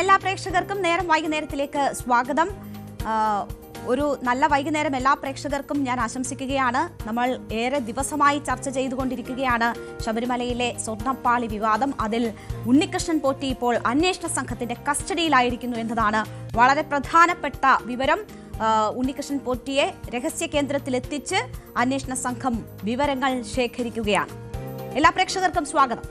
എല്ലാ പ്രേക്ഷകർക്കും നേരം വൈകുന്നേരത്തിലേക്ക് സ്വാഗതം. ഒരു നല്ല വൈകുന്നേരം എല്ലാ പ്രേക്ഷകർക്കും ഞാൻ ആശംസിക്കുകയാണ്. നമ്മൾ ഏറെ ദിവസമായി ചർച്ച ചെയ്തുകൊണ്ടിരിക്കുകയാണ് ശബരിമലയിലെ സ്വർണ്ണപ്പാളി വിവാദം. അതിൽ ഉണ്ണികൃഷ്ണൻ പോറ്റി ഇപ്പോൾ അന്വേഷണ സംഘത്തിന്റെ കസ്റ്റഡിയിലായിരിക്കുന്നു എന്നതാണ് വളരെ പ്രധാനപ്പെട്ട വിവരം. ഉണ്ണികൃഷ്ണൻ പോറ്റിയെ രഹസ്യ കേന്ദ്രത്തിലെത്തിച്ച് അന്വേഷണ സംഘം വിവരങ്ങൾ ശേഖരിക്കുകയാണ്. എല്ലാ പ്രേക്ഷകർക്കും സ്വാഗതം.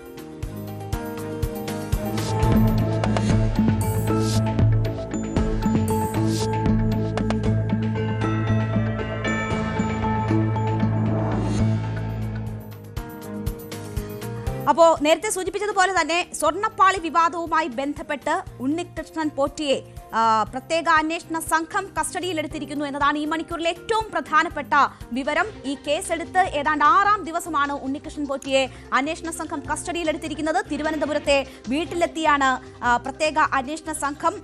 അപ്പോൾ നേരത്തെ സൂചിപ്പിച്ചതുപോലെ തന്നെ സ്വർണ്ണപ്പാളി വിവാദവുമായി ബന്ധപ്പെട്ട് ഉണ്ണികൃഷ്ണൻ പോറ്റിയെ പ്രത്യേക അന്വേഷണ സംഘം കസ്റ്റഡിയിലെടുത്തിരിക്കുന്നു എന്നതാണ് ഈ മണിക്കൂറിലെ ഏറ്റവും പ്രധാനപ്പെട്ട വിവരം. ഈ കേസെടുത്ത് ഏതാണ്ട് 6ാം ദിവസമാണ് ഉണ്ണികൃഷ്ണൻ പോറ്റിയെ അന്വേഷണ സംഘം കസ്റ്റഡിയിലെടുത്തിരിക്കുന്നത്. തിരുവനന്തപുരത്തെ വീട്ടിലെത്തിയാണ് പ്രത്യേക അന്വേഷണ സംഘം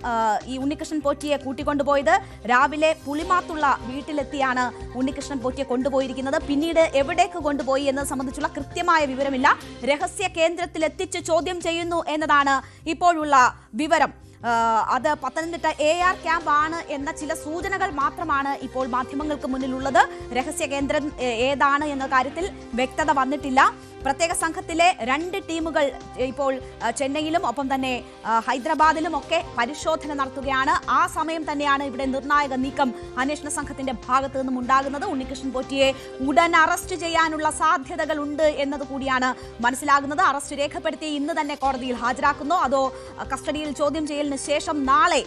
ഈ ഉണ്ണികൃഷ്ണൻ പോറ്റിയെ കൂട്ടിക്കൊണ്ടുപോയത്. രാവിലെ പുളിമാത്തുള്ള വീട്ടിലെത്തിയാണ് ഉണ്ണികൃഷ്ണൻ പോറ്റിയെ കൊണ്ടുപോയിരിക്കുന്നത്. പിന്നീട് എവിടേക്ക് കൊണ്ടുപോയി എന്നത് സംബന്ധിച്ചുള്ള കൃത്യമായ വിവരമില്ല. രഹസ്യ കേന്ദ്രത്തിലെത്തിച്ച് ചോദ്യം ചെയ്യുന്നു എന്നതാണ് ഇപ്പോഴുള്ള വിവരം. അത് പത്തനംതിട്ട AR ക്യാമ്പ് ആണ് എന്ന ചില സൂചനകൾ മാത്രമാണ് ഇപ്പോൾ മാധ്യമങ്ങൾക്ക് മുന്നിലുള്ളത്. രഹസ്യ കേന്ദ്രം ഏതാണ് എന്ന കാര്യത്തിൽ വ്യക്തത വന്നിട്ടില്ല. പ്രത്യേക സംഘത്തിലെ 2 ടീമുകൾ ഇപ്പോൾ ചെന്നൈയിലും ഒപ്പം തന്നെ ഹൈദരാബാദിലും ഒക്കെ പരിശോധന നടത്തുകയാണ്. ആ സമയം തന്നെയാണ് ഇവിടെ നിർണായക നീക്കം അന്വേഷണ സംഘത്തിന്റെ ഭാഗത്തു നിന്നും ഉണ്ടാകുന്നത്. ഉണ്ണികൃഷ്ണൻ പോറ്റിയെ ഉടൻ അറസ്റ്റ് ചെയ്യാനുള്ള സാധ്യതകൾ ഉണ്ട് എന്നത് കൂടിയാണ് മനസ്സിലാകുന്നത്. അറസ്റ്റ് രേഖപ്പെടുത്തി ഇന്ന് തന്നെ കോടതിയിൽ ഹാജരാക്കുന്നോ അതോ കസ്റ്റഡിയിൽ ചോദ്യം ചെയ്യലിന് ശേഷം നാളെ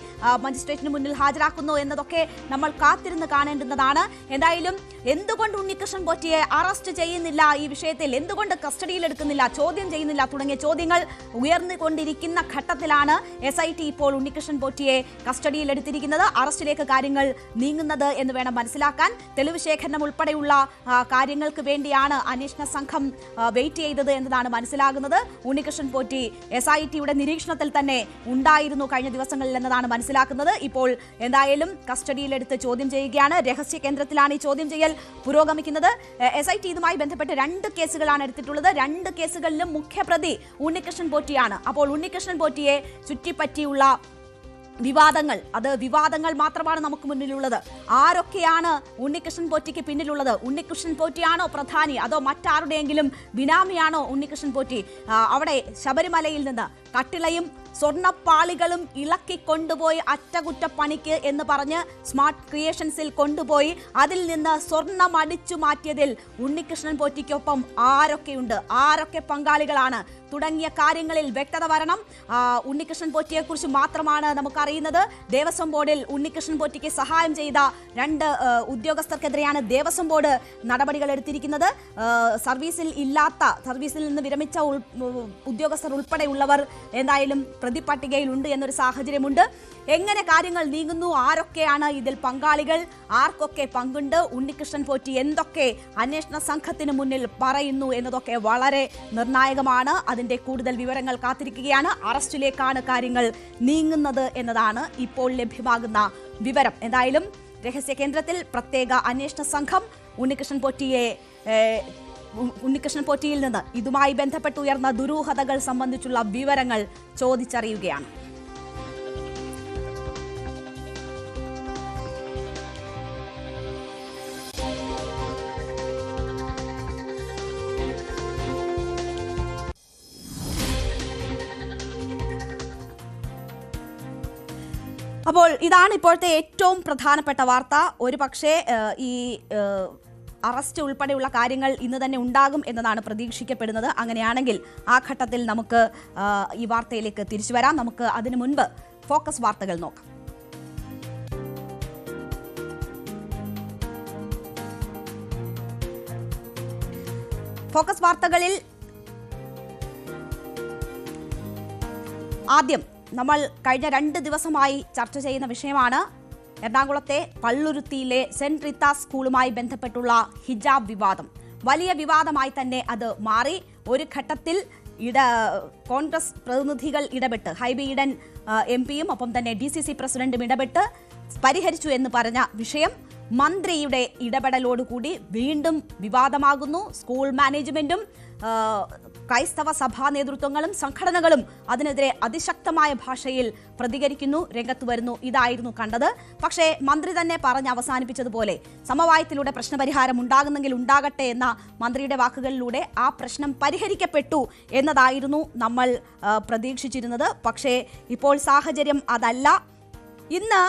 മജിസ്ട്രേറ്റിന് മുന്നിൽ ഹാജരാക്കുന്നോ എന്നതൊക്കെ നമ്മൾ കാത്തിരുന്ന് കാണേണ്ടുന്നതാണ്. എന്തായാലും എന്തുകൊണ്ട് ഉണ്ണികൃഷ്ണൻ പോറ്റിയെ അറസ്റ്റ് ചെയ്യുന്നില്ല, ഈ വിഷയത്തിൽ എന്തുകൊണ്ട് കസ്റ്റഡിയിലെടുക്കുന്നില്ല, ചോദ്യം ചെയ്യുന്നില്ല തുടങ്ങിയ ചോദ്യങ്ങൾ ഉയർന്നുകൊണ്ടിരിക്കുന്ന ഘട്ടത്തിലാണ് SIT ഇപ്പോൾ ഉണ്ണികൃഷ്ണൻ പോറ്റിയെ കസ്റ്റഡിയിലെടുത്തിരിക്കുന്നത്. അറസ്റ്റിലേക്ക് കാര്യങ്ങൾ നീങ്ങുന്നത് എന്ന് വേണം മനസ്സിലാക്കാൻ. തെളിവ് ശേഖരണം ഉൾപ്പെടെയുള്ള കാര്യങ്ങൾക്ക് വേണ്ടിയാണ് അന്വേഷണ സംഘം വെയിറ്റ് ചെയ്തത് എന്നതാണ് മനസ്സിലാകുന്നത്. ഉണ്ണികൃഷ്ണൻ പോറ്റി SITയുടെ നിരീക്ഷണത്തിൽ തന്നെ ഉണ്ടായിരുന്നു കഴിഞ്ഞ ദിവസങ്ങളിൽ എന്നതാണ് മനസ്സിലാക്കുന്നത്. ഇപ്പോൾ എന്തായാലും കസ്റ്റഡിയിലെടുത്ത് ചോദ്യം ചെയ്യുകയാണ്. രഹസ്യ കേന്ദ്രത്തിലാണ് ഈ ചോദ്യം ചെയ്യൽ പുരോഗമിക്കുന്നത്. SIT ഇതുമായി ബന്ധപ്പെട്ട് 2 കേസുകളാണ് എടുത്തിട്ടുള്ളത്. 2 കേസുകളിലും മുഖ്യപ്രതി ഉണ്ണികൃഷ്ണൻ പോറ്റിയാണ്. അപ്പോൾ ഉണ്ണികൃഷ്ണൻ പോറ്റിയെ ചുറ്റിപ്പറ്റിയുള്ള വിവാദങ്ങൾ മാത്രമാണ് നമുക്ക് മുന്നിലുള്ളത്. ആരൊക്കെയാണ് ഉണ്ണികൃഷ്ണൻ പോറ്റിക്ക് പിന്നിലുള്ളത്? ഉണ്ണികൃഷ്ണൻ പോറ്റിയാണോ പ്രധാനി, അതോ മറ്റാരുടെയെങ്കിലും ബിനാമിയാണോ ഉണ്ണികൃഷ്ണൻ പോറ്റി? അവിടെ ശബരിമലയിൽ നിന്ന് കട്ടിളയും സ്വർണ്ണപ്പാളികളും ഇളക്കി കൊണ്ടുപോയി അറ്റകുറ്റപ്പണിക്ക് എന്ന് പറഞ്ഞ് സ്മാർട്ട് ക്രിയേഷൻസിൽ കൊണ്ടുപോയി അതിൽ നിന്ന് സ്വർണം അടിച്ചു മാറ്റിയതിൽ ഉണ്ണികൃഷ്ണൻ പോറ്റിക്കൊപ്പം ആരൊക്കെയുണ്ട്, ആരൊക്കെ പങ്കാളികളാണ് തുടങ്ങിയ കാര്യങ്ങളിൽ വ്യക്തത വരണം. ഉണ്ണികൃഷ്ണൻ പോറ്റിയെ കുറിച്ച് മാത്രമാണ് നമുക്കറിയുന്നത്. ദേവസ്വം ബോർഡിൽ ഉണ്ണികൃഷ്ണൻ പോറ്റിക്ക് സഹായം ചെയ്ത 2 ഉദ്യോഗസ്ഥർക്കെതിരെയാണ് ദേവസ്വം ബോർഡ് നടപടികൾ എടുത്തിരിക്കുന്നത്. സർവീസിൽ നിന്ന് വിരമിച്ച ഉദ്യോഗസ്ഥർ ഉൾപ്പെടെയുള്ളവർ എന്തായാലും പ്രതിപട്ടികയിലുണ്ട് എന്നൊരു സാഹചര്യമുണ്ട്. എങ്ങനെ കാര്യങ്ങൾ നീങ്ങുന്നു, ആരൊക്കെയാണ് ഇതിൽ പങ്കാളികൾ, ആർക്കൊക്കെ പങ്കുണ്ട്, ഉണ്ണികൃഷ്ണൻ പോറ്റി എന്തൊക്കെ അന്വേഷണ സംഘത്തിന് മുന്നിൽ പറയുന്നു എന്നതൊക്കെ വളരെ നിർണായകമാണ്. അതിന്റെ കൂടുതൽ വിവരങ്ങൾ കാത്തിരിക്കുകയാണ്. അറസ്റ്റിലേക്കാണ് കാര്യങ്ങൾ നീങ്ങുന്നത് എന്നതാണ് ഇപ്പോൾ ലഭ്യമാകുന്ന വിവരം. എന്തായാലും രഹസ്യ കേന്ദ്രത്തിൽ പ്രത്യേക അന്വേഷണ സംഘം ഉണ്ണികൃഷ്ണൻ പോറ്റിയിൽ നിന്ന് ഇതുമായി ബന്ധപ്പെട്ട് ഉയർന്ന ദുരൂഹതകൾ സംബന്ധിച്ചുള്ള വിവരങ്ങൾ ചോദിച്ചറിയുകയാണ്. അപ്പോൾ ഇതാണ് ഇപ്പോഴത്തെ ഏറ്റവും പ്രധാനപ്പെട്ട വാർത്ത. ഒരു പക്ഷേ ഈ അറസ്റ്റ് ഉൾപ്പെടെയുള്ള കാര്യങ്ങൾ ഇന്ന് തന്നെ ഉണ്ടാകും എന്നതാണ് പ്രതീക്ഷിക്കപ്പെടുന്നത്. അങ്ങനെയാണെങ്കിൽ ആ ഘട്ടത്തിൽ നമുക്ക് ഈ വാർത്തയിലേക്ക് തിരിച്ചു വരാം. നമുക്ക് അതിനു മുൻപ് ഫോക്കസ് വാർത്തകൾ നോക്കാം. ഫോക്കസ് വാർത്തകളിൽ ആദ്യം നമ്മൾ കഴിഞ്ഞ 2 ദിവസമായി ചർച്ച ചെയ്യുന്ന വിഷയമാണ് എറണാകുളത്തെ പള്ളുരുത്തിയിലെ സെന്റ് റീത്താസ് സ്കൂളുമായി ബന്ധപ്പെട്ടുള്ള ഹിജാബ് വിവാദം. വലിയ വിവാദമായി തന്നെ അത് മാറി. ഒരു ഘട്ടത്തിൽ കോൺഗ്രസ് പ്രതിനിധികൾ ഇടപെട്ട്, ഹൈബി ഈഡൻ MP-യും ഒപ്പം തന്നെ DCC പ്രസിഡന്റും ഇടപെട്ട് പരിഹരിച്ചു എന്ന് പറഞ്ഞ വിഷയം മന്ത്രിയുടെ ഇടപെടലോടുകൂടി വീണ്ടും വിവാദമാകുന്നു. സ്കൂൾ മാനേജ്മെന്റും ക്രൈസ്തവ സഭാ നേതൃത്വങ്ങളും സംഘടനകളും അതിനെതിരെ അതിശക്തമായ ഭാഷയിൽ പ്രതികരിക്കുന്നു, രംഗത്ത് വരുന്നു. ഇതായിരുന്നു കണ്ടത്. പക്ഷേ മന്ത്രി തന്നെ പറഞ്ഞ് അവസാനിപ്പിച്ചതുപോലെ സമവായത്തിലൂടെ പ്രശ്നപരിഹാരം ഉണ്ടാകുന്നെങ്കിൽ ഉണ്ടാകട്ടെ എന്ന മന്ത്രിയുടെ വാക്കുകളിലൂടെ ആ പ്രശ്നം പരിഹരിക്കപ്പെട്ടു എന്നതായിരുന്നു നമ്മൾ പ്രതീക്ഷിച്ചിരുന്നത്. പക്ഷേ ഇപ്പോൾ സാഹചര്യം അതല്ല. ഇന്ന്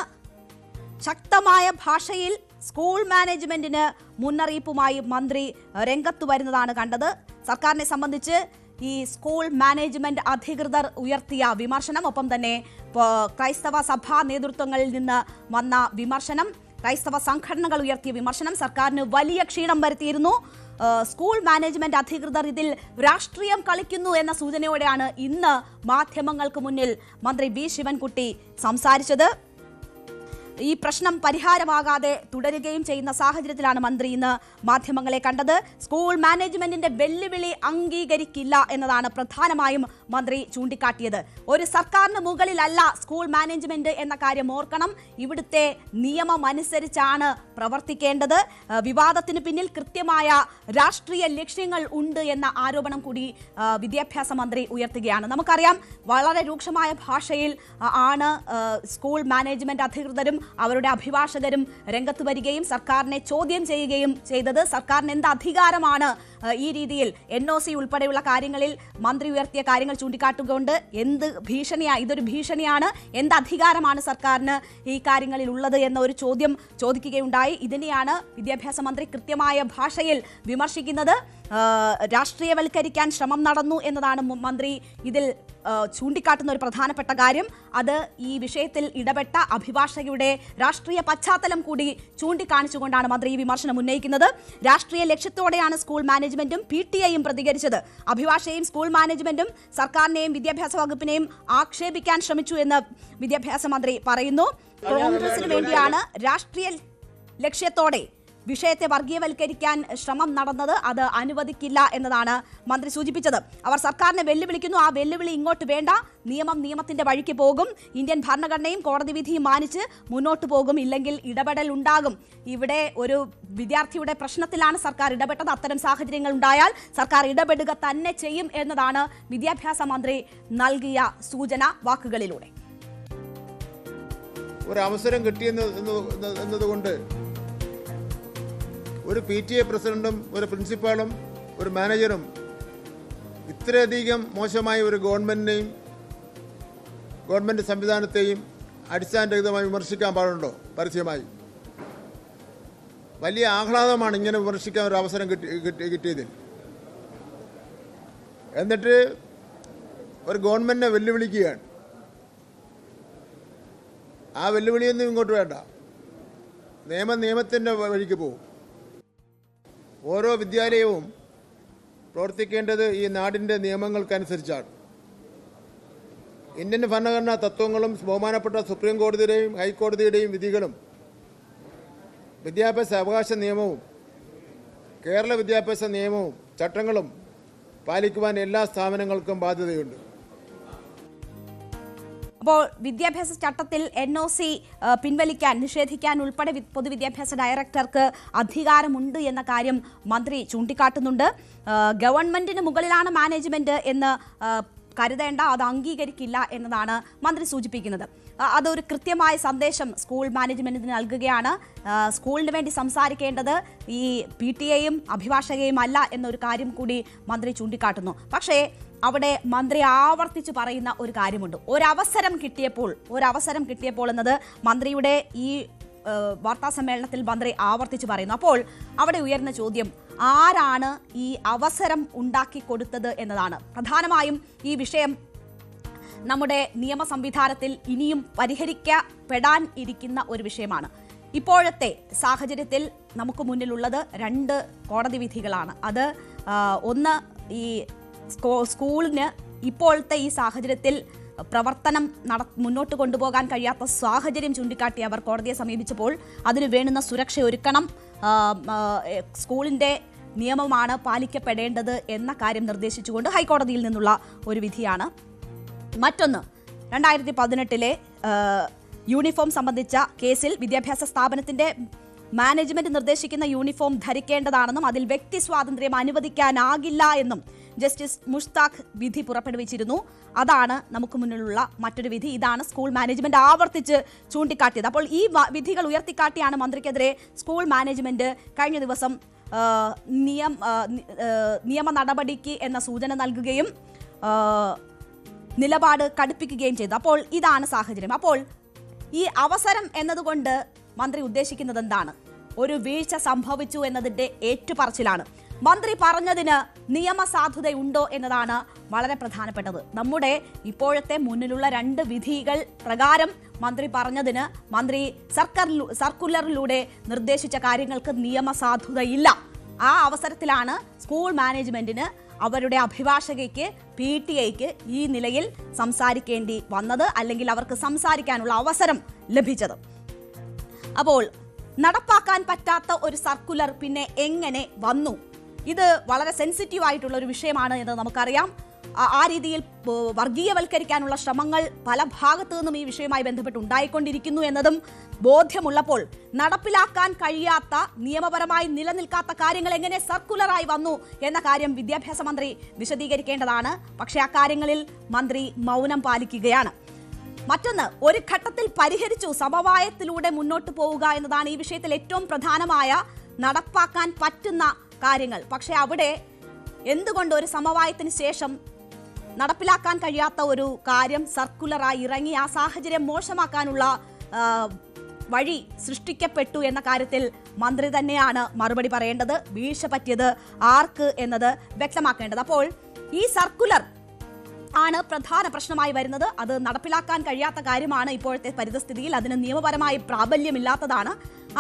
ശക്തമായ ഭാഷയിൽ സ്കൂൾ മാനേജ്മെന്റിന് മുന്നറിയിപ്പുമായി മന്ത്രി രംഗത്ത് വരുന്നതാണ് കണ്ടത്. സർക്കാരിനെ സംബന്ധിച്ച് ഈ സ്കൂൾ മാനേജ്മെന്റ് അധികൃതർ ഉയർത്തിയ വിമർശനം, ഒപ്പം തന്നെ ക്രൈസ്തവ സഭാ നേതൃത്വങ്ങളിൽ നിന്ന് വന്ന വിമർശനം, ക്രൈസ്തവ സംഘടനകൾ ഉയർത്തിയ വിമർശനം സർക്കാരിന് വലിയ ക്ഷീണം വരുത്തിയിരുന്നു. സ്കൂൾ മാനേജ്മെന്റ് അധികൃതർ ഇതിൽ രാഷ്ട്രീയം കളിക്കുന്നു എന്ന സൂചനയോടെയാണ് ഇന്ന് മാധ്യമങ്ങൾക്ക് മുന്നിൽ മന്ത്രി വി ശിവൻകുട്ടി സംസാരിച്ചത്. ഈ പ്രശ്നം പരിഹാരമാകാതെ തുടരുകയും ചെയ്യുന്ന സാഹചര്യത്തിലാണ് മന്ത്രി ഇന്ന് മാധ്യമങ്ങളെ കണ്ടത്. സ്കൂൾ മാനേജ്മെന്റിന്റെ വെല്ലുവിളി അംഗീകരിക്കില്ല എന്നതാണ് പ്രധാനമായും മന്ത്രി ചൂണ്ടിക്കാട്ടിയത്. ഒരു സർക്കാരിന് മുകളിലല്ല സ്കൂൾ മാനേജ്മെന്റ് എന്ന കാര്യം ഓർക്കണം. ഇവിടുത്തെ നിയമം അനുസരിച്ചാണ് പ്രവർത്തിക്കേണ്ടത്. വിവാദത്തിന് പിന്നിൽ കൃത്യമായ രാഷ്ട്രീയ ലക്ഷ്യങ്ങൾ ഉണ്ട് എന്ന ആരോപണം കൂടി വിദ്യാഭ്യാസ മന്ത്രി ഉയർത്തുകയാണ്. നമുക്കറിയാം, വളരെ രൂക്ഷമായ ഭാഷയിൽ ആണ് സ്കൂൾ മാനേജ്മെന്റ് അധികൃതരും അവരുടെ അഭിഭാഷകരും രംഗത്ത് വരികയും സർക്കാരിനെ ചോദ്യം ചെയ്യുകയും ചെയ്തത്. സർക്കാരിന് എന്ത് അധികാരമാണ് ഈ രീതിയിൽ NOC ഉൾപ്പെടെയുള്ള കാര്യങ്ങളിൽ മന്ത്രി ഉയർത്തിയ കാര്യങ്ങൾ ചൂണ്ടിക്കാട്ടുകൊണ്ട് എന്ത് ഭീഷണിയാണ്, ഇതൊരു ഭീഷണിയാണ്, എന്ത് അധികാരമാണ് സർക്കാരിന് ഈ കാര്യങ്ങളിൽ ഉള്ളത് എന്ന ഒരു ചോദ്യം ചോദിക്കുകയുണ്ടായി. ഇതിനെയാണ് വിദ്യാഭ്യാസ മന്ത്രി കൃത്യമായ ഭാഷയിൽ വിമർശിക്കുന്നത്. രാഷ്ട്രീയവൽക്കരിക്കാൻ ശ്രമം നടന്നു എന്നതാണ് മന്ത്രി ഇതിൽ ചൂണ്ടിക്കാട്ടുന്ന ഒരു പ്രധാനപ്പെട്ട കാര്യം. അത് ഈ വിഷയത്തിൽ ഇടപെട്ട അഭിഭാഷകയുടെ രാഷ്ട്രീയ പശ്ചാത്തലം കൂടി ചൂണ്ടിക്കാണിച്ചുകൊണ്ടാണ് മന്ത്രി ഈ വിമർശനം ഉന്നയിക്കുന്നത്. രാഷ്ട്രീയ ലക്ഷ്യത്തോടെയാണ് സ്കൂൾ മാനേജ്മെന്റും PTIയും പ്രതികരിച്ചത്. അഭിഭാഷകയും സ്കൂൾ മാനേജ്മെന്റും സർക്കാരിനെയും വിദ്യാഭ്യാസ വകുപ്പിനെയും ആക്ഷേപിക്കാൻ ശ്രമിച്ചു എന്ന് വിദ്യാഭ്യാസ മന്ത്രി പറയുന്നു. കോൺഗ്രസിന് വേണ്ടിയാണ് രാഷ്ട്രീയ ലക്ഷ്യത്തോടെ വിഷയത്തെ വർഗീയവൽക്കരിക്കാൻ ശ്രമം നടന്നത്. അത് അനുവദിക്കില്ല എന്നതാണ് മന്ത്രി സൂചിപ്പിച്ചത്. അവർ സർക്കാരിനെ വെല്ലുവിളിക്കുന്നു. ആ വെല്ലുവിളി ഇങ്ങോട്ട് വേണ്ട. നിയമം നിയമത്തിന്റെ വഴിക്ക് പോകും. ഇന്ത്യൻ ഭരണഘടനയും കോടതി വിധിയും മാനിച്ച് മുന്നോട്ട് പോകും. ഇല്ലെങ്കിൽ ഇടപെടൽ ഉണ്ടാകും. ഇവിടെ ഒരു വിദ്യാർത്ഥിയുടെ പ്രശ്നത്തിലാണ് സർക്കാർ ഇടപെട്ടത്. അത്തരം സാഹചര്യങ്ങൾ ഉണ്ടായാൽ സർക്കാർ ഇടപെടുക തന്നെ ചെയ്യും എന്നതാണ് വിദ്യാഭ്യാസ മന്ത്രി നൽകിയ സൂചന വാക്കുകളിലൂടെ. ഒരു അവസരം കിട്ടിയെന്നതുകൊണ്ട് ഒരു PTA പ്രസിഡന്റും ഒരു പ്രിൻസിപ്പാളും ഒരു മാനേജറും ഇത്രയധികം മോശമായ ഒരു ഗവൺമെൻറ് സംവിധാനത്തെയും അടിസ്ഥാനരഹിതമായി വിമർശിക്കാൻ പാടുണ്ടോ? പരസ്യമായി വലിയ ആഹ്ലാദമാണ് ഇങ്ങനെ വിമർശിക്കാൻ ഒരു അവസരം കിട്ടിയതിൽ. എന്നിട്ട് ഒരു ഗവൺമെൻറ്റിനെ വെല്ലുവിളിക്കുകയാണ്. ആ വെല്ലുവിളിയൊന്നും ഇങ്ങോട്ട് വേണ്ട. നിയമത്തിൻ്റെ വഴിക്ക് പോകും. ഓരോ വിദ്യാലയവും പ്രവർത്തിക്കേണ്ടത് ഈ നാടിൻ്റെ നിയമങ്ങൾക്കനുസരിച്ചാണ്. ഇന്ത്യൻ ഭരണഘടനാ തത്വങ്ങളും ബഹുമാനപ്പെട്ട സുപ്രീം കോടതിയുടെയും ഹൈക്കോടതിയുടെയും വിധികളും വിദ്യാഭ്യാസ അവകാശ നിയമവും കേരള വിദ്യാഭ്യാസ നിയമവും ചട്ടങ്ങളും പാലിക്കുവാൻ എല്ലാ സ്ഥാപനങ്ങൾക്കും ബാധ്യതയുണ്ട്. അപ്പോൾ വിദ്യാഭ്യാസ ചട്ടത്തിൽ NOC പിൻവലിക്കാൻ, നിഷേധിക്കാൻ ഉൾപ്പെടെ പൊതുവിദ്യാഭ്യാസ ഡയറക്ടർക്ക് അധികാരമുണ്ട് എന്ന കാര്യം മന്ത്രി ചൂണ്ടിക്കാട്ടുന്നുണ്ട്. ഗവൺമെന്റിന് മുകളിലാണ് മാനേജ്മെന്റ് എന്ന് കരുതേണ്ട, അത് അംഗീകരിക്കില്ല എന്നതാണ് മന്ത്രി സൂചിപ്പിക്കുന്നത്. അതൊരു കൃത്യമായ സന്ദേശം സ്കൂൾ മാനേജ്മെന്റിന് നൽകുകയാണ്. സ്കൂളിന് വേണ്ടി സംസാരിക്കേണ്ടത് ഈ PTAയും അഭിഭാഷകയും അല്ല എന്നൊരു കാര്യം കൂടി മന്ത്രി ചൂണ്ടിക്കാട്ടുന്നു. പക്ഷേ അവിടെ മന്ത്രി ആവർത്തിച്ച് പറയുന്ന ഒരു കാര്യമുണ്ട്. ഒരവസരം കിട്ടിയപ്പോൾ എന്നത് മന്ത്രിയുടെ ഈ വാർത്താ സമ്മേളനത്തിൽ മന്ത്രി ആവർത്തിച്ച് പറയുന്നു. അപ്പോൾ അവിടെ ഉയർന്ന ചോദ്യം, ആരാണ് ഈ അവസരം ഉണ്ടാക്കി കൊടുത്തത് എന്നതാണ്. പ്രധാനമായും ഈ വിഷയം നമ്മുടെ നിയമ സംവിധാനത്തിൽ ഇനിയും പരിഹരിക്കപ്പെടാൻ ഇരിക്കുന്ന ഒരു വിഷയമാണ്. ഇപ്പോഴത്തെ സാഹചര്യത്തിൽ നമുക്ക് മുന്നിലുള്ളത് 2 കോടതി വിധികളാണ്. അത് ഒന്ന്, ഈ സ്കൂളിന് ഇപ്പോഴത്തെ ഈ സാഹചര്യത്തിൽ പ്രവർത്തനം മുന്നോട്ട് കൊണ്ടുപോകാൻ കഴിയാത്ത സാഹചര്യം ചൂണ്ടിക്കാട്ടി അവർ കോടതിയെ സമീപിച്ചപ്പോൾ അതിന് വേണ്ടുന്ന സുരക്ഷ ഒരുക്കണം, സ്കൂളിൻ്റെ നിയമമാണ് പാലിക്കപ്പെടേണ്ടത് എന്ന കാര്യം നിർദ്ദേശിച്ചുകൊണ്ട് ഹൈക്കോടതിയിൽ നിന്നുള്ള ഒരു വിധിയാണ്. മറ്റൊന്ന്, 2018 യൂണിഫോം സംബന്ധിച്ച കേസിൽ വിദ്യാഭ്യാസ സ്ഥാപനത്തിന്റെ മാനേജ്മെന്റ് നിർദ്ദേശിക്കുന്ന യൂണിഫോം ധരിക്കേണ്ടതാണെന്നും അതിൽ വ്യക്തി സ്വാതന്ത്ര്യം അനുവദിക്കാനാകില്ല എന്നും ജസ്റ്റിസ് മുഷ്താഖ് വിധി പുറപ്പെടുവിച്ചിരുന്നു. അതാണ് നമുക്ക് മുന്നിലുള്ള മറ്റൊരു വിധി. ഇതാണ് സ്കൂൾ മാനേജ്മെന്റ് ആവർത്തിച്ച് ചൂണ്ടിക്കാട്ടിയത്. അപ്പോൾ ഈ വിധികൾ ഉയർത്തിക്കാട്ടിയാണ് മന്ത്രിക്കെതിരെ സ്കൂൾ മാനേജ്മെന്റ് കഴിഞ്ഞ ദിവസം നിയമ നടപടിക്ക് എന്ന സൂചന നൽകുകയും നിലപാട് കടുപ്പിക്കുകയും ചെയ്തു. അപ്പോൾ ഇതാണ് സാഹചര്യം. അപ്പോൾ ഈ അവസരം എന്നതുകൊണ്ട് മന്ത്രി ഉദ്ദേശിക്കുന്നത് എന്താണ്? ഒരു വീഴ്ച സംഭവിച്ചു എന്നതിന്റെ ഏറ്റുപറച്ചിലാണ്. മന്ത്രി പറഞ്ഞതിന് നിയമസാധുതയുണ്ടോ എന്നതാണ് വളരെ പ്രധാനപ്പെട്ടത്. നമ്മുടെ ഇപ്പോഴത്തെ മുന്നിലുള്ള 2 വിധികൾ പ്രകാരം മന്ത്രി പറഞ്ഞതിന്, മന്ത്രി സർക്കുലറിലൂടെ നിർദ്ദേശിച്ച കാര്യങ്ങൾക്ക് നിയമസാധുതയില്ല. ആ അവസരത്തിലാണ് സ്കൂൾ മാനേജ്മെന്റിന് അവരുടെ അഭിഭാഷകയ്ക്ക് PTIക്ക് ഈ നിലയിൽ സംസാരിക്കേണ്ടി വന്നത്, അല്ലെങ്കിൽ അവർക്ക് സംസാരിക്കാനുള്ള അവസരം ലഭിച്ചത്. അപ്പോൾ നടപ്പാക്കാൻ പറ്റാത്ത ഒരു സർക്കുലർ പിന്നെ എങ്ങനെ വന്നു? ഇത് വളരെ സെൻസിറ്റീവ് ആയിട്ടുള്ള ഒരു വിഷയമാണ് എന്ന് നമുക്കറിയാം. ആ രീതിയിൽ വർഗീയവൽക്കരിക്കാനുള്ള ശ്രമങ്ങൾ പല ഭാഗത്തു നിന്നും ഈ വിഷയവുമായി ബന്ധപ്പെട്ട് ഉണ്ടായിക്കൊണ്ടിരിക്കുന്നു എന്നതും ബോധ്യമുള്ളപ്പോൾ നടപ്പിലാക്കാൻ കഴിയാത്ത, നിയമപരമായി നിലനിൽക്കാത്ത കാര്യങ്ങൾ എങ്ങനെ സർക്കുലറായി വന്നു എന്ന കാര്യം വിദ്യാഭ്യാസ മന്ത്രി വിശദീകരിക്കേണ്ടതാണ്. പക്ഷേ ആ കാര്യങ്ങളിൽ മന്ത്രി മൗനം പാലിക്കുകയാണ്. മറ്റൊന്ന്, ഒരു ഘട്ടത്തിൽ പരിഹരിച്ചു, സമവായത്തിലൂടെ മുന്നോട്ട് പോവുക എന്നതാണ് ഈ വിഷയത്തിൽ ഏറ്റവും പ്രധാനമായ നടപ്പാക്കാൻ പറ്റുന്ന കാര്യങ്ങൾ. പക്ഷേ അവിടെ എന്തുകൊണ്ട് ഒരു സമവായത്തിന് ശേഷം നടപ്പിലാക്കാൻ കഴിയാത്ത ഒരു കാര്യം സർക്കുലറായി ഇറങ്ങി ആ സാഹചര്യം മോശമാക്കാനുള്ള വഴി സൃഷ്ടിക്കപ്പെട്ടു എന്ന കാര്യത്തിൽ മന്ത്രി തന്നെയാണ് മറുപടി പറയേണ്ടത്. വീഴ്ച പറ്റിയത് ആർക്ക് എന്നത് വ്യക്തമാക്കേണ്ടത്. അപ്പോൾ ഈ സർക്കുലർ ആണ് പ്രധാന പ്രശ്നമായി വരുന്നത്. അത് നടപ്പിലാക്കാൻ കഴിയാത്ത കാര്യമാണ് ഇപ്പോഴത്തെ പരിതസ്ഥിതിയിൽ. അതിന് നിയമപരമായി പ്രാബല്യമില്ലാത്തതാണ്.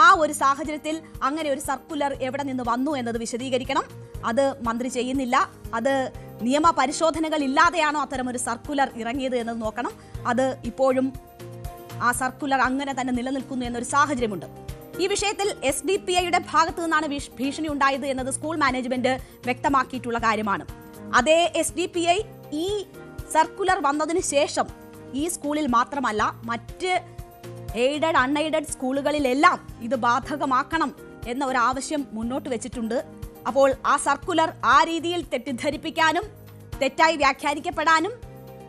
ആ ഒരു സാഹചര്യത്തിൽ അങ്ങനെ ഒരു സർക്കുലർ എവിടെ നിന്ന് വന്നു എന്നത് വിശദീകരിക്കണം. അത് മന്ത്രി ചെയ്യുന്നില്ല. അത് നിയമ പരിശോധനകൾ ഇല്ലാതെയാണോ അത്തരം ഒരു സർക്കുലർ ഇറങ്ങിയത് എന്നത് നോക്കണം. അത് ഇപ്പോഴും ആ സർക്കുലർ അങ്ങനെ തന്നെ നിലനിൽക്കുന്നു എന്നൊരു സാഹചര്യമുണ്ട്. ഈ വിഷയത്തിൽ SDPIയുടെ ഭാഗത്തു നിന്നാണ് ഭീഷണി ഉണ്ടായത് എന്നത് സ്കൂൾ മാനേജ്മെന്റ് വ്യക്തമാക്കിയിട്ടുള്ള കാര്യമാണ്. അതേ SDPI ഈ സർക്കുലർ വന്നതിന് ശേഷം ഈ സ്കൂളിൽ മാത്രമല്ല, മറ്റ് എയ്ഡഡ് അൺഎയ്ഡഡ് സ്കൂളുകളിലെല്ലാം ഇത് ബാധകമാക്കണം എന്ന ഒരു ആവശ്യം മുന്നോട്ട് വെച്ചിട്ടുണ്ട്. അപ്പോൾ ആ സർക്കുലർ ആ രീതിയിൽ തെറ്റിദ്ധരിപ്പിക്കാനും തെറ്റായി വ്യാഖ്യാനിക്കപ്പെടാനും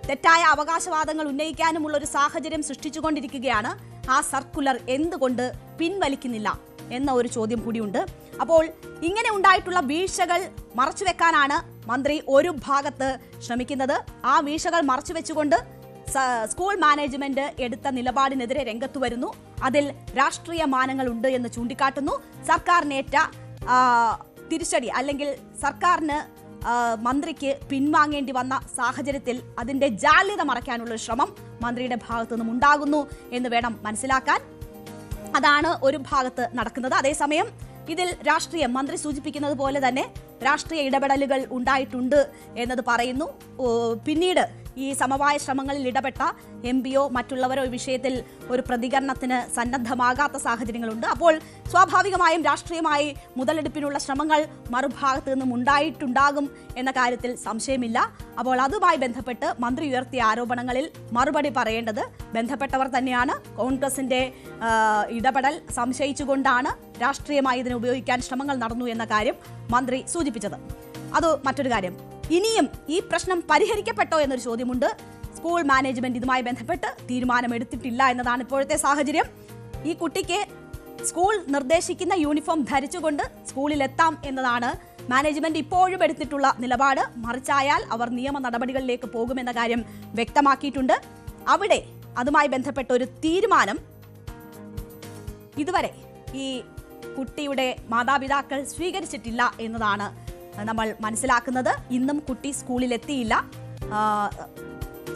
തെറ്റായ അവകാശവാദങ്ങൾ ഉന്നയിക്കാനുമുള്ള ഒരു സാഹചര്യം സൃഷ്ടിച്ചുകൊണ്ടിരിക്കുകയാണ്. ആ സർക്കുലർ എന്തുകൊണ്ട് പിൻവലിക്കുന്നില്ല എന്ന ഒരു ചോദ്യം കൂടിയുണ്ട്. അപ്പോൾ ഇങ്ങനെ ഉണ്ടായിട്ടുള്ള വീഴ്ചകൾ മറച്ചുവെക്കാനാണ് മന്ത്രി ഒരു ഭാഗത്ത് ശ്രമിക്കുന്നത്. ആ വീഴ്ചകൾ മറച്ചുവെച്ചുകൊണ്ട് സ്കൂൾ മാനേജ്മെന്റ് എടുത്ത നിലപാടിനെതിരെ രംഗത്തു വരുന്നു. അതിൽ രാഷ്ട്രീയ മാനങ്ങളുണ്ട് എന്ന് ചൂണ്ടിക്കാട്ടുന്നു. സർക്കാരിനേറ്റ തിരിച്ചടി, അല്ലെങ്കിൽ സർക്കാരിന് മന്ത്രിക്ക് പിൻവാങ്ങേണ്ടി വന്ന സാഹചര്യത്തിൽ അതിന്റെ ജാള്യത മറയ്ക്കാനുള്ള ശ്രമം മന്ത്രിയുടെ ഭാഗത്തു നിന്നും ഉണ്ടാകുന്നു എന്ന് വേണം മനസ്സിലാക്കാൻ. അതാണ് ഒരു ഭാഗത്ത് നടക്കുന്നത്. അതേസമയം ഇതിൽ രാഷ്ട്രീയം, മന്ത്രി സൂചിപ്പിക്കുന്നത് പോലെ തന്നെ രാഷ്ട്രീയ ഇടപെടലുകൾ ഉണ്ടായിട്ടുണ്ട് എന്നത് പറയുന്നു. പിന്നീട് ഈ സമവായ ശ്രമങ്ങളിൽ ഇടപെട്ട MPയോ മറ്റുള്ളവരോ ഈ വിഷയത്തിൽ ഒരു പ്രതികരണത്തിന് സന്നദ്ധമാകാത്ത സാഹചര്യങ്ങളുണ്ട്. അപ്പോൾ സ്വാഭാവികമായും രാഷ്ട്രീയമായി മുതലെടുപ്പിനുള്ള ശ്രമങ്ങൾ മറുഭാഗത്ത് നിന്നും ഉണ്ടായിട്ടുണ്ടാകും എന്ന കാര്യത്തിൽ സംശയമില്ല. അപ്പോൾ അതുമായി ബന്ധപ്പെട്ട് മന്ത്രി ഉയർത്തിയ ആരോപണങ്ങളിൽ മറുപടി പറയേണ്ടത് ബന്ധപ്പെട്ടവർ തന്നെയാണ്. കോൺഗ്രസിന്റെ ഇടപെടൽ സംശയിച്ചുകൊണ്ടാണ് രാഷ്ട്രീയമായി ഇതിനെ ഉപയോഗിക്കാൻ ശ്രമങ്ങൾ നടന്നു എന്ന കാര്യം മന്ത്രി സൂചിപ്പിച്ചത്. അത് മറ്റൊരു കാര്യം. ഇനിയും ഈ പ്രശ്നം പരിഹരിക്കപ്പെട്ടോ എന്നൊരു ചോദ്യമുണ്ട്. സ്കൂൾ മാനേജ്മെന്റ് ഇതുമായി ബന്ധപ്പെട്ട് തീരുമാനമെടുത്തിട്ടില്ല എന്നതാണ് ഇപ്പോഴത്തെ സാഹചര്യം. ഈ കുട്ടിക്ക് സ്കൂൾ നിർദ്ദേശിക്കുന്ന യൂണിഫോം ധരിച്ചുകൊണ്ട് സ്കൂളിലെത്താം എന്നതാണ് മാനേജ്മെന്റ് ഇപ്പോഴും എടുത്തിട്ടുള്ള നിലപാട്. മറിച്ചായാൽ അവർ നിയമ നടപടികളിലേക്ക് പോകുമെന്ന കാര്യം വ്യക്തമാക്കിയിട്ടുണ്ട്. അവിടെ അതുമായി ബന്ധപ്പെട്ട ഒരു തീരുമാനം ഇതുവരെ ഈ കുട്ടിയുടെ മാതാപിതാക്കൾ സ്വീകരിച്ചിട്ടില്ല എന്നതാണ് നമ്മൾ മനസ്സിലാക്കുന്നത്. ഇന്നും കുട്ടി സ്കൂളിലെത്തിയില്ല.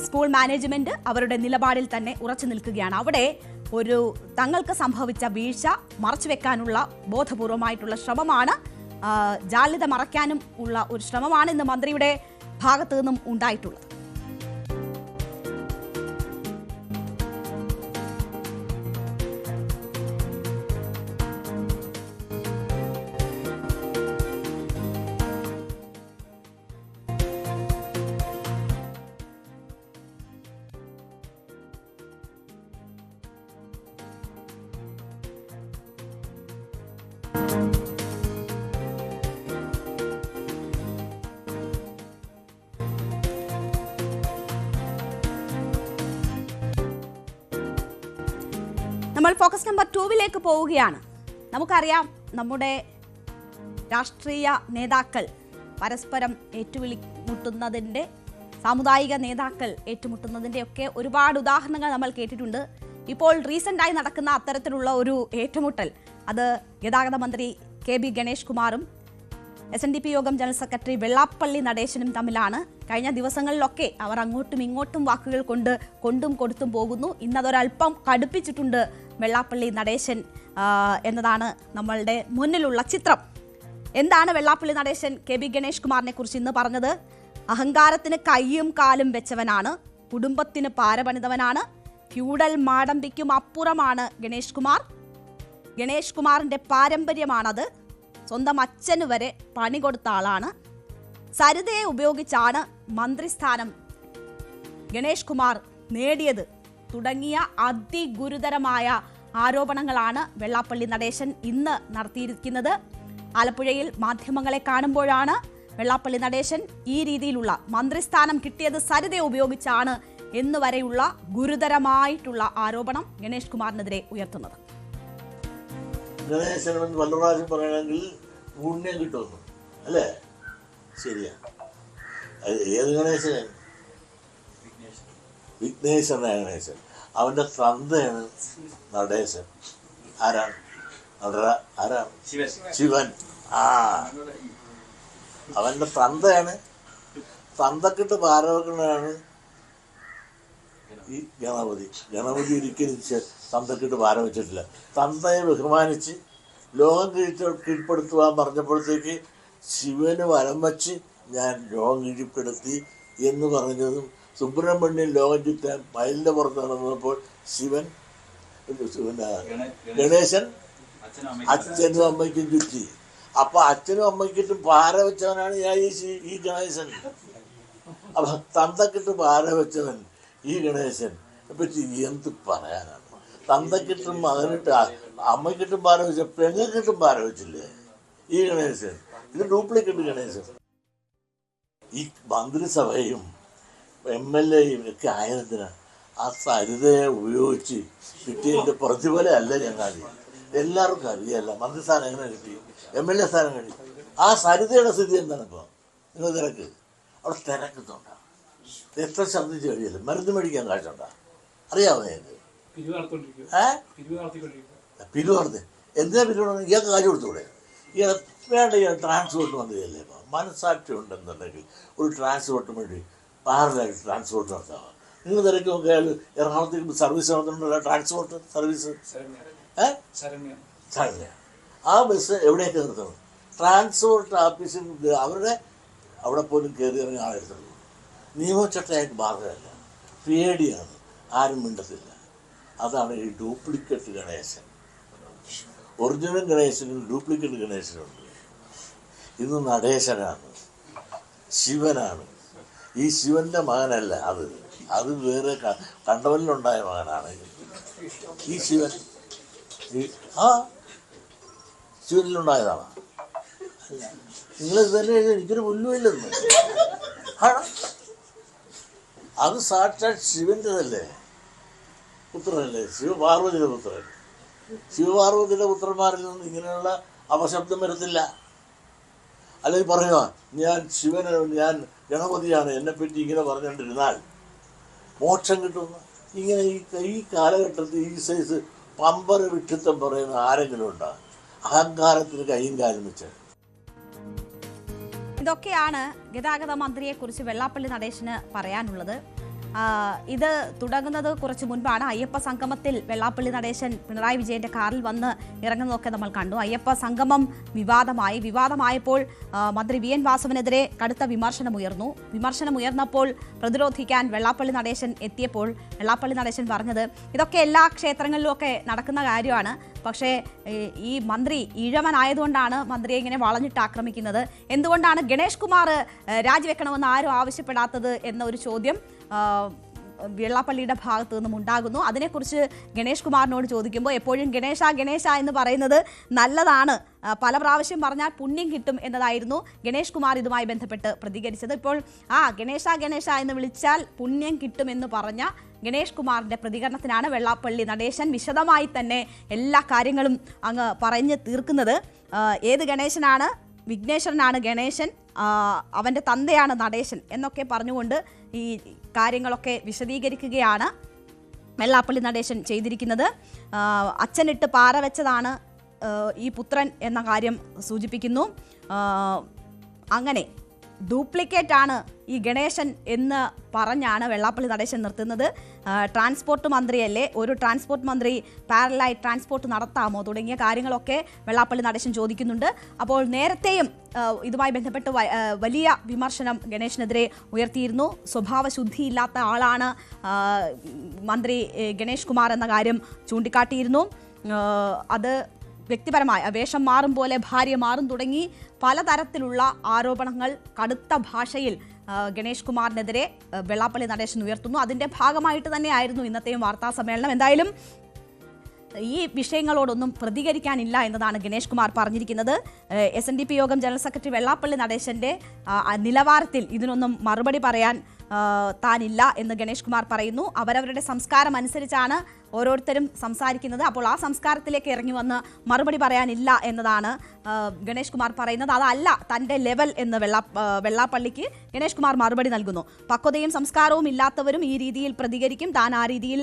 സ്കൂൾ മാനേജ്മെന്റ് അവരുടെ നിലപാടിൽ തന്നെ ഉറച്ചു നിൽക്കുകയാണ്. അവിടെ ഒരു തങ്ങൾക്ക് സംഭവിച്ച വീഴ്ച മറച്ചുവെക്കാനുള്ള ബോധപൂർവമായിട്ടുള്ള ശ്രമമാണ്, ജാള്യത മറയ്ക്കാനും ഉള്ള ഒരു ശ്രമമാണ് ഇന്ന് മന്ത്രിയുടെ ഭാഗത്തു നിന്നും ഉണ്ടായിട്ടുള്ളത്. നമ്മൾ ഫോക്കസ് നമ്പർ 2 പോവുകയാണ്. നമുക്കറിയാം, നമ്മുടെ രാഷ്ട്രീയ നേതാക്കൾ പരസ്പരം ഏറ്റുമുട്ടുന്നതിൻ്റെ, സാമുദായിക നേതാക്കൾ ഏറ്റുമുട്ടുന്നതിൻ്റെ ഒക്കെ ഒരുപാട് ഉദാഹരണങ്ങൾ നമ്മൾ കേട്ടിട്ടുണ്ട്. ഇപ്പോൾ റീസെൻ്റായി നടക്കുന്ന അത്തരത്തിലുള്ള ഒരു ഏറ്റുമുട്ടൽ അത് ഗതാഗത മന്ത്രി KB ഗണേഷ് കുമാറും SNDP യോഗം ജനറൽ സെക്രട്ടറി വെള്ളാപ്പള്ളി നടേശനും തമ്മിലാണ്. കഴിഞ്ഞ ദിവസങ്ങളിലൊക്കെ അവർ അങ്ങോട്ടും ഇങ്ങോട്ടും വാക്കുകൾ കൊണ്ടും കൊടുത്തും പോകുന്നു. ഇന്നതൊരൽപ്പം കടുപ്പിച്ചിട്ടുണ്ട് വെള്ളാപ്പള്ളി നടേശൻ എന്നതാണ് നമ്മളുടെ മുന്നിലുള്ള ചിത്രം. എന്താണ് വെള്ളാപ്പള്ളി നടേശൻ KB ഗണേഷ് കുമാറിനെ കുറിച്ച് ഇന്ന് പറഞ്ഞത്? അഹങ്കാരത്തിന് കൈയും കാലും വെച്ചവനാണ്, കുടുംബത്തിന് പാരപണിതവനാണ്, ഫ്യൂഡൽ മാടമ്പിക്കും അപ്പുറമാണ് ഗണേഷ് കുമാർ. ഗണേഷ് കുമാറിൻ്റെ പാരമ്പര്യമാണത്. സ്വന്തം അച്ഛന് വരെ പണി കൊടുത്ത ആളാണ്. സരിതയെ ഉപയോഗിച്ചാണ് മന്ത്രിസ്ഥാനം ഗണേഷ് കുമാർ നേടിയത് തുടങ്ങിയ അതിഗുരുതരമായ ആരോപണങ്ങളാണ് വെള്ളാപ്പള്ളി നടേശൻ ഇന്ന് നടത്തിയിരിക്കുന്നത്. ആലപ്പുഴയിൽ മാധ്യമങ്ങളെ കാണുമ്പോഴാണ് വെള്ളാപ്പള്ളി നടേശൻ ഈ രീതിയിലുള്ള മന്ത്രിസ്ഥാനം കിട്ടിയത് സരിതയെ ഉപയോഗിച്ചാണ് എന്നുവരെയുള്ള ഗുരുതരമായിട്ടുള്ള ആരോപണം ഗണേഷ് കുമാറിനെതിരെ ഉയർത്തുന്നത്. ഗണേശൻ പല പ്രാവശ്യം പറയണമെങ്കിൽ പുണ്യം കിട്ടുമെന്ന് അല്ലേ? ശരിയാ. ഏത് ഗണേശൻ? വിഘ്നേശ്വരനായ ഗണേശൻ. അവന്റെ തന്തയാണ് നടേശൻ. ആരാണ്? ആരാണ്? ശിവൻ. അവന്റെ തന്തയാണ്. തന്തക്കിട്ട് പാരവെക്കുന്നതാണ് ഈ ഗണപതി. ഗണപതി ഒരിക്കലും തന്തക്കിട്ട് പാര വെച്ചിട്ടില്ല. തന്തയെ ബഹുമാനിച്ച് ലോകം കീഴ്പ്പെടുത്തുവാൻ പറഞ്ഞപ്പോഴത്തേക്ക് ശിവന് വലം വച്ച് ഞാൻ ലോകം കീഴ്പ്പെടുത്തി എന്ന് പറഞ്ഞതും, സുബ്രഹ്മണ്യൻ ലോകം ചുറ്റാൻ മയിലിൻ്റെ പുറത്ത് നടന്നപ്പോൾ ഗണേശൻ അച്ഛനും അമ്മയ്ക്കും ചുറ്റി. അപ്പൊ അച്ഛനും അമ്മയ്ക്കിട്ടും പാര വെച്ചവനാണ് ഞാൻ ഈ ഗണേശൻ. അപ്പൊ തന്തക്കിട്ട് പാര വെച്ചവൻ ഈ ഗണേശൻ പറ്റി എന്ത് പറയാനാണ്? തന്തക്കിട്ടും മകനിട്ട് അമ്മയ്ക്കിട്ടും പാര വെച്ച പെങ്ങക്കിട്ടും പാര വെച്ചില്ലേ ഈ ഗണേശൻ? ഇത് ഡ്യൂപ്ലിക്കേറ്റ് ഗണേശൻ. ഈ മന്ത്രിസഭയും MLAയും ഒക്കെ ആയതിനാ ആ സരിതയെ ഉപയോഗിച്ച് കിട്ടിയതിൻ്റെ പ്രതിഫലമല്ല ഞങ്ങൾ. എല്ലാവർക്കും അറിയാമല്ല മന്ത്രിസ്ഥാനം എങ്ങനെ കിട്ടി, MLA സ്ഥാനം കിട്ടി. ആ സരിതയുടെ സ്ഥിതി എന്താണ് ഇപ്പോൾ? നിങ്ങൾ തിരക്ക് അവിടെ തിരക്കുന്നുണ്ടാ? എത്ര ശബ്ദിച്ച് കഴിയല്ലേ? മരുന്ന് മേടിക്കാൻ കാശുണ്ടാ? അറിയാമോ നിങ്ങൾക്ക്? പിരിവ് നടത്തി എന്തിനാ പിരിവ്? ഇയാൾക്ക് കാശ് കൊടുത്തൂടെ? വേണ്ട, ഇയാൾ ട്രാൻസ്പോർട്ട് മന്ത്രിയല്ലേ? ഇപ്പോൾ മനസ്സാക്ഷി ഉണ്ടെന്നുണ്ടെങ്കിൽ ഒരു ട്രാൻസ്പോർട്ടിന് വേണ്ടി പാരലായിട്ട് ട്രാൻസ്പോർട്ട് നടത്താമോ? നിങ്ങൾ തിരക്ക് നോക്കി അയാൾ എറണാകുളത്തേക്ക് സർവീസ് നടത്തുന്നുണ്ടല്ലോ, ട്രാൻസ്പോർട്ട് സർവീസ്. ശരണ്യ ആ ബസ് എവിടെയൊക്കെ നിർത്തണം? ട്രാൻസ്പോർട്ട് ഓഫീസിൽ അവരുടെ അവിടെ പോലും കയറി ഇറങ്ങി ആളെടുത്തുള്ളൂ. നിയമചട്ടയായിട്ട് ബാധകമല്ല, പേടിയാണ്, ആരും മിണ്ടത്തില്ല. അതാണ് ഈ ഡ്യൂപ്ലിക്കേറ്റ് ഗണേശൻ. ഒറിജിനൽ ഗണേശനും ഡ്യൂപ്ലിക്കേറ്റ് ഗണേശനുണ്ട്. ഇന്ന് നടേശനാണ്, ശിവനാണ്. ഈ ശിവന്റെ മകനല്ല അത് വേറെ കണ്ടവനിലുണ്ടായ മകനാണ് ഈ ശിവൻ. ശിവനിലുണ്ടായതാണ്. നിങ്ങളിത് തന്നെ എനിക്കൊരു പുല്ലുമില്ലെന്ന്. അത് സാക്ഷാൽ ശിവൻ്റെതല്ലേ, പുത്രനല്ലേ, ശിവപാർവതിയുടെ പുത്രൻ. ശിവപാർവതിയുടെ പുത്രന്മാരിൽ നിന്ന് ഇങ്ങനെയുള്ള അപശബ്ദം വരത്തില്ല. അല്ലെങ്കിൽ പറയുക ഞാൻ ഗണപതിയാണ്, എന്നെപ്പറ്റി ഇങ്ങനെ പറഞ്ഞുകൊണ്ടിരുന്നാൽ മോക്ഷം കിട്ടുമെന്ന്. ഇങ്ങനെ ഈ കാലഘട്ടത്തിൽ ഈ സൈസ് പമ്പര വിക്ഷിത്വം പറയുന്ന ആരെങ്കിലും ഉണ്ടോ? അഹങ്കാരത്തിന് കൈയും കാലും വെച്ച്. ഇതൊക്കെയാണ് ഗതാഗത മന്ത്രിയെക്കുറിച്ച് വെള്ളാപ്പള്ളി നടേശന് പറയാനുള്ളത്. ഇത് തുടങ്ങുന്നത് കുറച്ച് മുൻപാണ്. അയ്യപ്പ സംഗമത്തിൽ വെള്ളാപ്പള്ളി നടേശൻ പിണറായി വിജയന്റെ കാറിൽ വന്ന് ഇറങ്ങുന്നതൊക്കെ നമ്മൾ കണ്ടു. അയ്യപ്പ സംഗമം വിവാദമായപ്പോൾ മന്ത്രി VN വാസവനെതിരെ കടുത്ത വിമർശനമുയർന്നപ്പോൾ പ്രതിരോധിക്കാൻ വെള്ളാപ്പള്ളി നടേശൻ എത്തിയപ്പോൾ വെള്ളാപ്പള്ളി നടേശൻ പറഞ്ഞത് ഇതൊക്കെ എല്ലാ ക്ഷേത്രങ്ങളിലും ഒക്കെ നടക്കുന്ന കാര്യമാണ്, പക്ഷേ ഈ മന്ത്രി ഈഴവനായതുകൊണ്ടാണ് മന്ത്രിയെ ഇങ്ങനെ വളഞ്ഞിട്ട് ആക്രമിക്കുന്നത്. എന്തുകൊണ്ടാണ് ഗണേഷ് കുമാർ രാജിവെക്കണമെന്ന് ആരും ആവശ്യപ്പെടാത്തത് എന്ന ഒരു ചോദ്യം വെള്ളാപ്പള്ളിയുടെ ഭാഗത്തു നിന്നും ഉണ്ടാകുന്നു. അതിനെക്കുറിച്ച് ഗണേഷ് കുമാറിനോട് ചോദിക്കുമ്പോൾ എപ്പോഴും ഗണേശ എന്ന് പറയുന്നത് നല്ലതാണ്, പല പ്രാവശ്യം പറഞ്ഞാൽ പുണ്യം കിട്ടും എന്നതായിരുന്നു ഗണേഷ് കുമാർ ഇതുമായി ബന്ധപ്പെട്ട് പ്രതികരിച്ചത്. ഇപ്പോൾ ഗണേശ എന്ന് വിളിച്ചാൽ പുണ്യം കിട്ടുമെന്ന് പറഞ്ഞ ഗണേഷ് കുമാറിന്റെ പ്രതികരണത്തിനാണ് വെള്ളാപ്പള്ളി നടേശൻ വിശദമായി തന്നെ എല്ലാ കാര്യങ്ങളും അങ്ങ് പറഞ്ഞു തീർക്കുന്നത്. ഏത് ഗണേശനാണ്? വിഘ്നേശ്വരനാണ് ഗണേശൻ, അവൻ്റെ തന്തയാണ് നടേശൻ എന്നൊക്കെ പറഞ്ഞുകൊണ്ട് ഈ കാര്യങ്ങളൊക്കെ വിശദീകരിക്കുകയാണ് വെള്ളാപ്പള്ളി നടേശൻ ചെയ്തിരിക്കുന്നത്. അച്ഛനിട്ട് പാറ വെച്ചതാണ് ഈ പുത്രൻ എന്ന കാര്യം സൂചിപ്പിക്കുന്നു. അങ്ങനെ ഡ്യൂപ്ലിക്കേറ്റ് ആണ് ഈ ഗണേശൻ എന്ന് പറഞ്ഞാണ് വെള്ളാപ്പള്ളി നടേശൻ നിർത്തുന്നത്. ട്രാൻസ്പോർട്ട് മന്ത്രിയല്ലേ, ഒരു ട്രാൻസ്പോർട്ട് മന്ത്രി പാരലായി ട്രാൻസ്പോർട്ട് നടത്താമോ തുടങ്ങിയ കാര്യങ്ങളൊക്കെ വെള്ളാപ്പള്ളി നടേശൻ ചോദിക്കുന്നുണ്ട്. അപ്പോൾ നേരത്തെയും ഇതുമായി ബന്ധപ്പെട്ട് വലിയ വിമർശനം ഗണേശനെതിരെ ഉയർത്തിയിരുന്നു. സ്വഭാവശുദ്ധിയില്ലാത്ത ആളാണ് മന്ത്രി ഗണേഷ് കുമാർ എന്ന കാര്യം ചൂണ്ടിക്കാട്ടിയിരുന്നു. അത് വ്യക്തിപരമായ വേഷം മാറും പോലെ ഭാര്യ മാറും തുടങ്ങി പലതരത്തിലുള്ള ആരോപണങ്ങൾ കടുത്ത ഭാഷയിൽ ഗണേഷ് കുമാറിനെതിരെ വെള്ളാപ്പള്ളി നടേശൻ ഉയർത്തുന്നു. അതിൻ്റെ ഭാഗമായിട്ട് തന്നെയായിരുന്നു ഇന്നത്തെയും വാർത്താ സമ്മേളനം. എന്തായാലും ഈ വിഷയങ്ങളോടൊന്നും പ്രതികരിക്കാനില്ല എന്നതാണ് ഗണേഷ് കുമാർ പറഞ്ഞിരിക്കുന്നത്. SNDP യോഗം ജനറൽ സെക്രട്ടറി വെള്ളാപ്പള്ളി നടേശൻ്റെ നിലവാരത്തിൽ ഇതിനൊന്നും മറുപടി പറയാൻ താനില്ല എന്ന് ഗണേഷ് കുമാർ പറയുന്നു. അവരവരുടെ സംസ്കാരം അനുസരിച്ചാണ് ഓരോരുത്തരും സംസാരിക്കുന്നത്. അപ്പോൾ ആ സംസ്കാരത്തിലേക്ക് ഇറങ്ങി വന്ന് മറുപടി പറയാനില്ല എന്നതാണ് ഗണേഷ് കുമാർ പറയുന്നത്. അതല്ല തൻ്റെ ലെവൽ എന്ന് വെള്ളാപ്പള്ളിക്ക് ഗണേഷ് കുമാർ മറുപടി നൽകുന്നു. പക്വതയും സംസ്കാരവും ഇല്ലാത്തവരും ഈ രീതിയിൽ പ്രതികരിക്കും. താൻ ആ രീതിയിൽ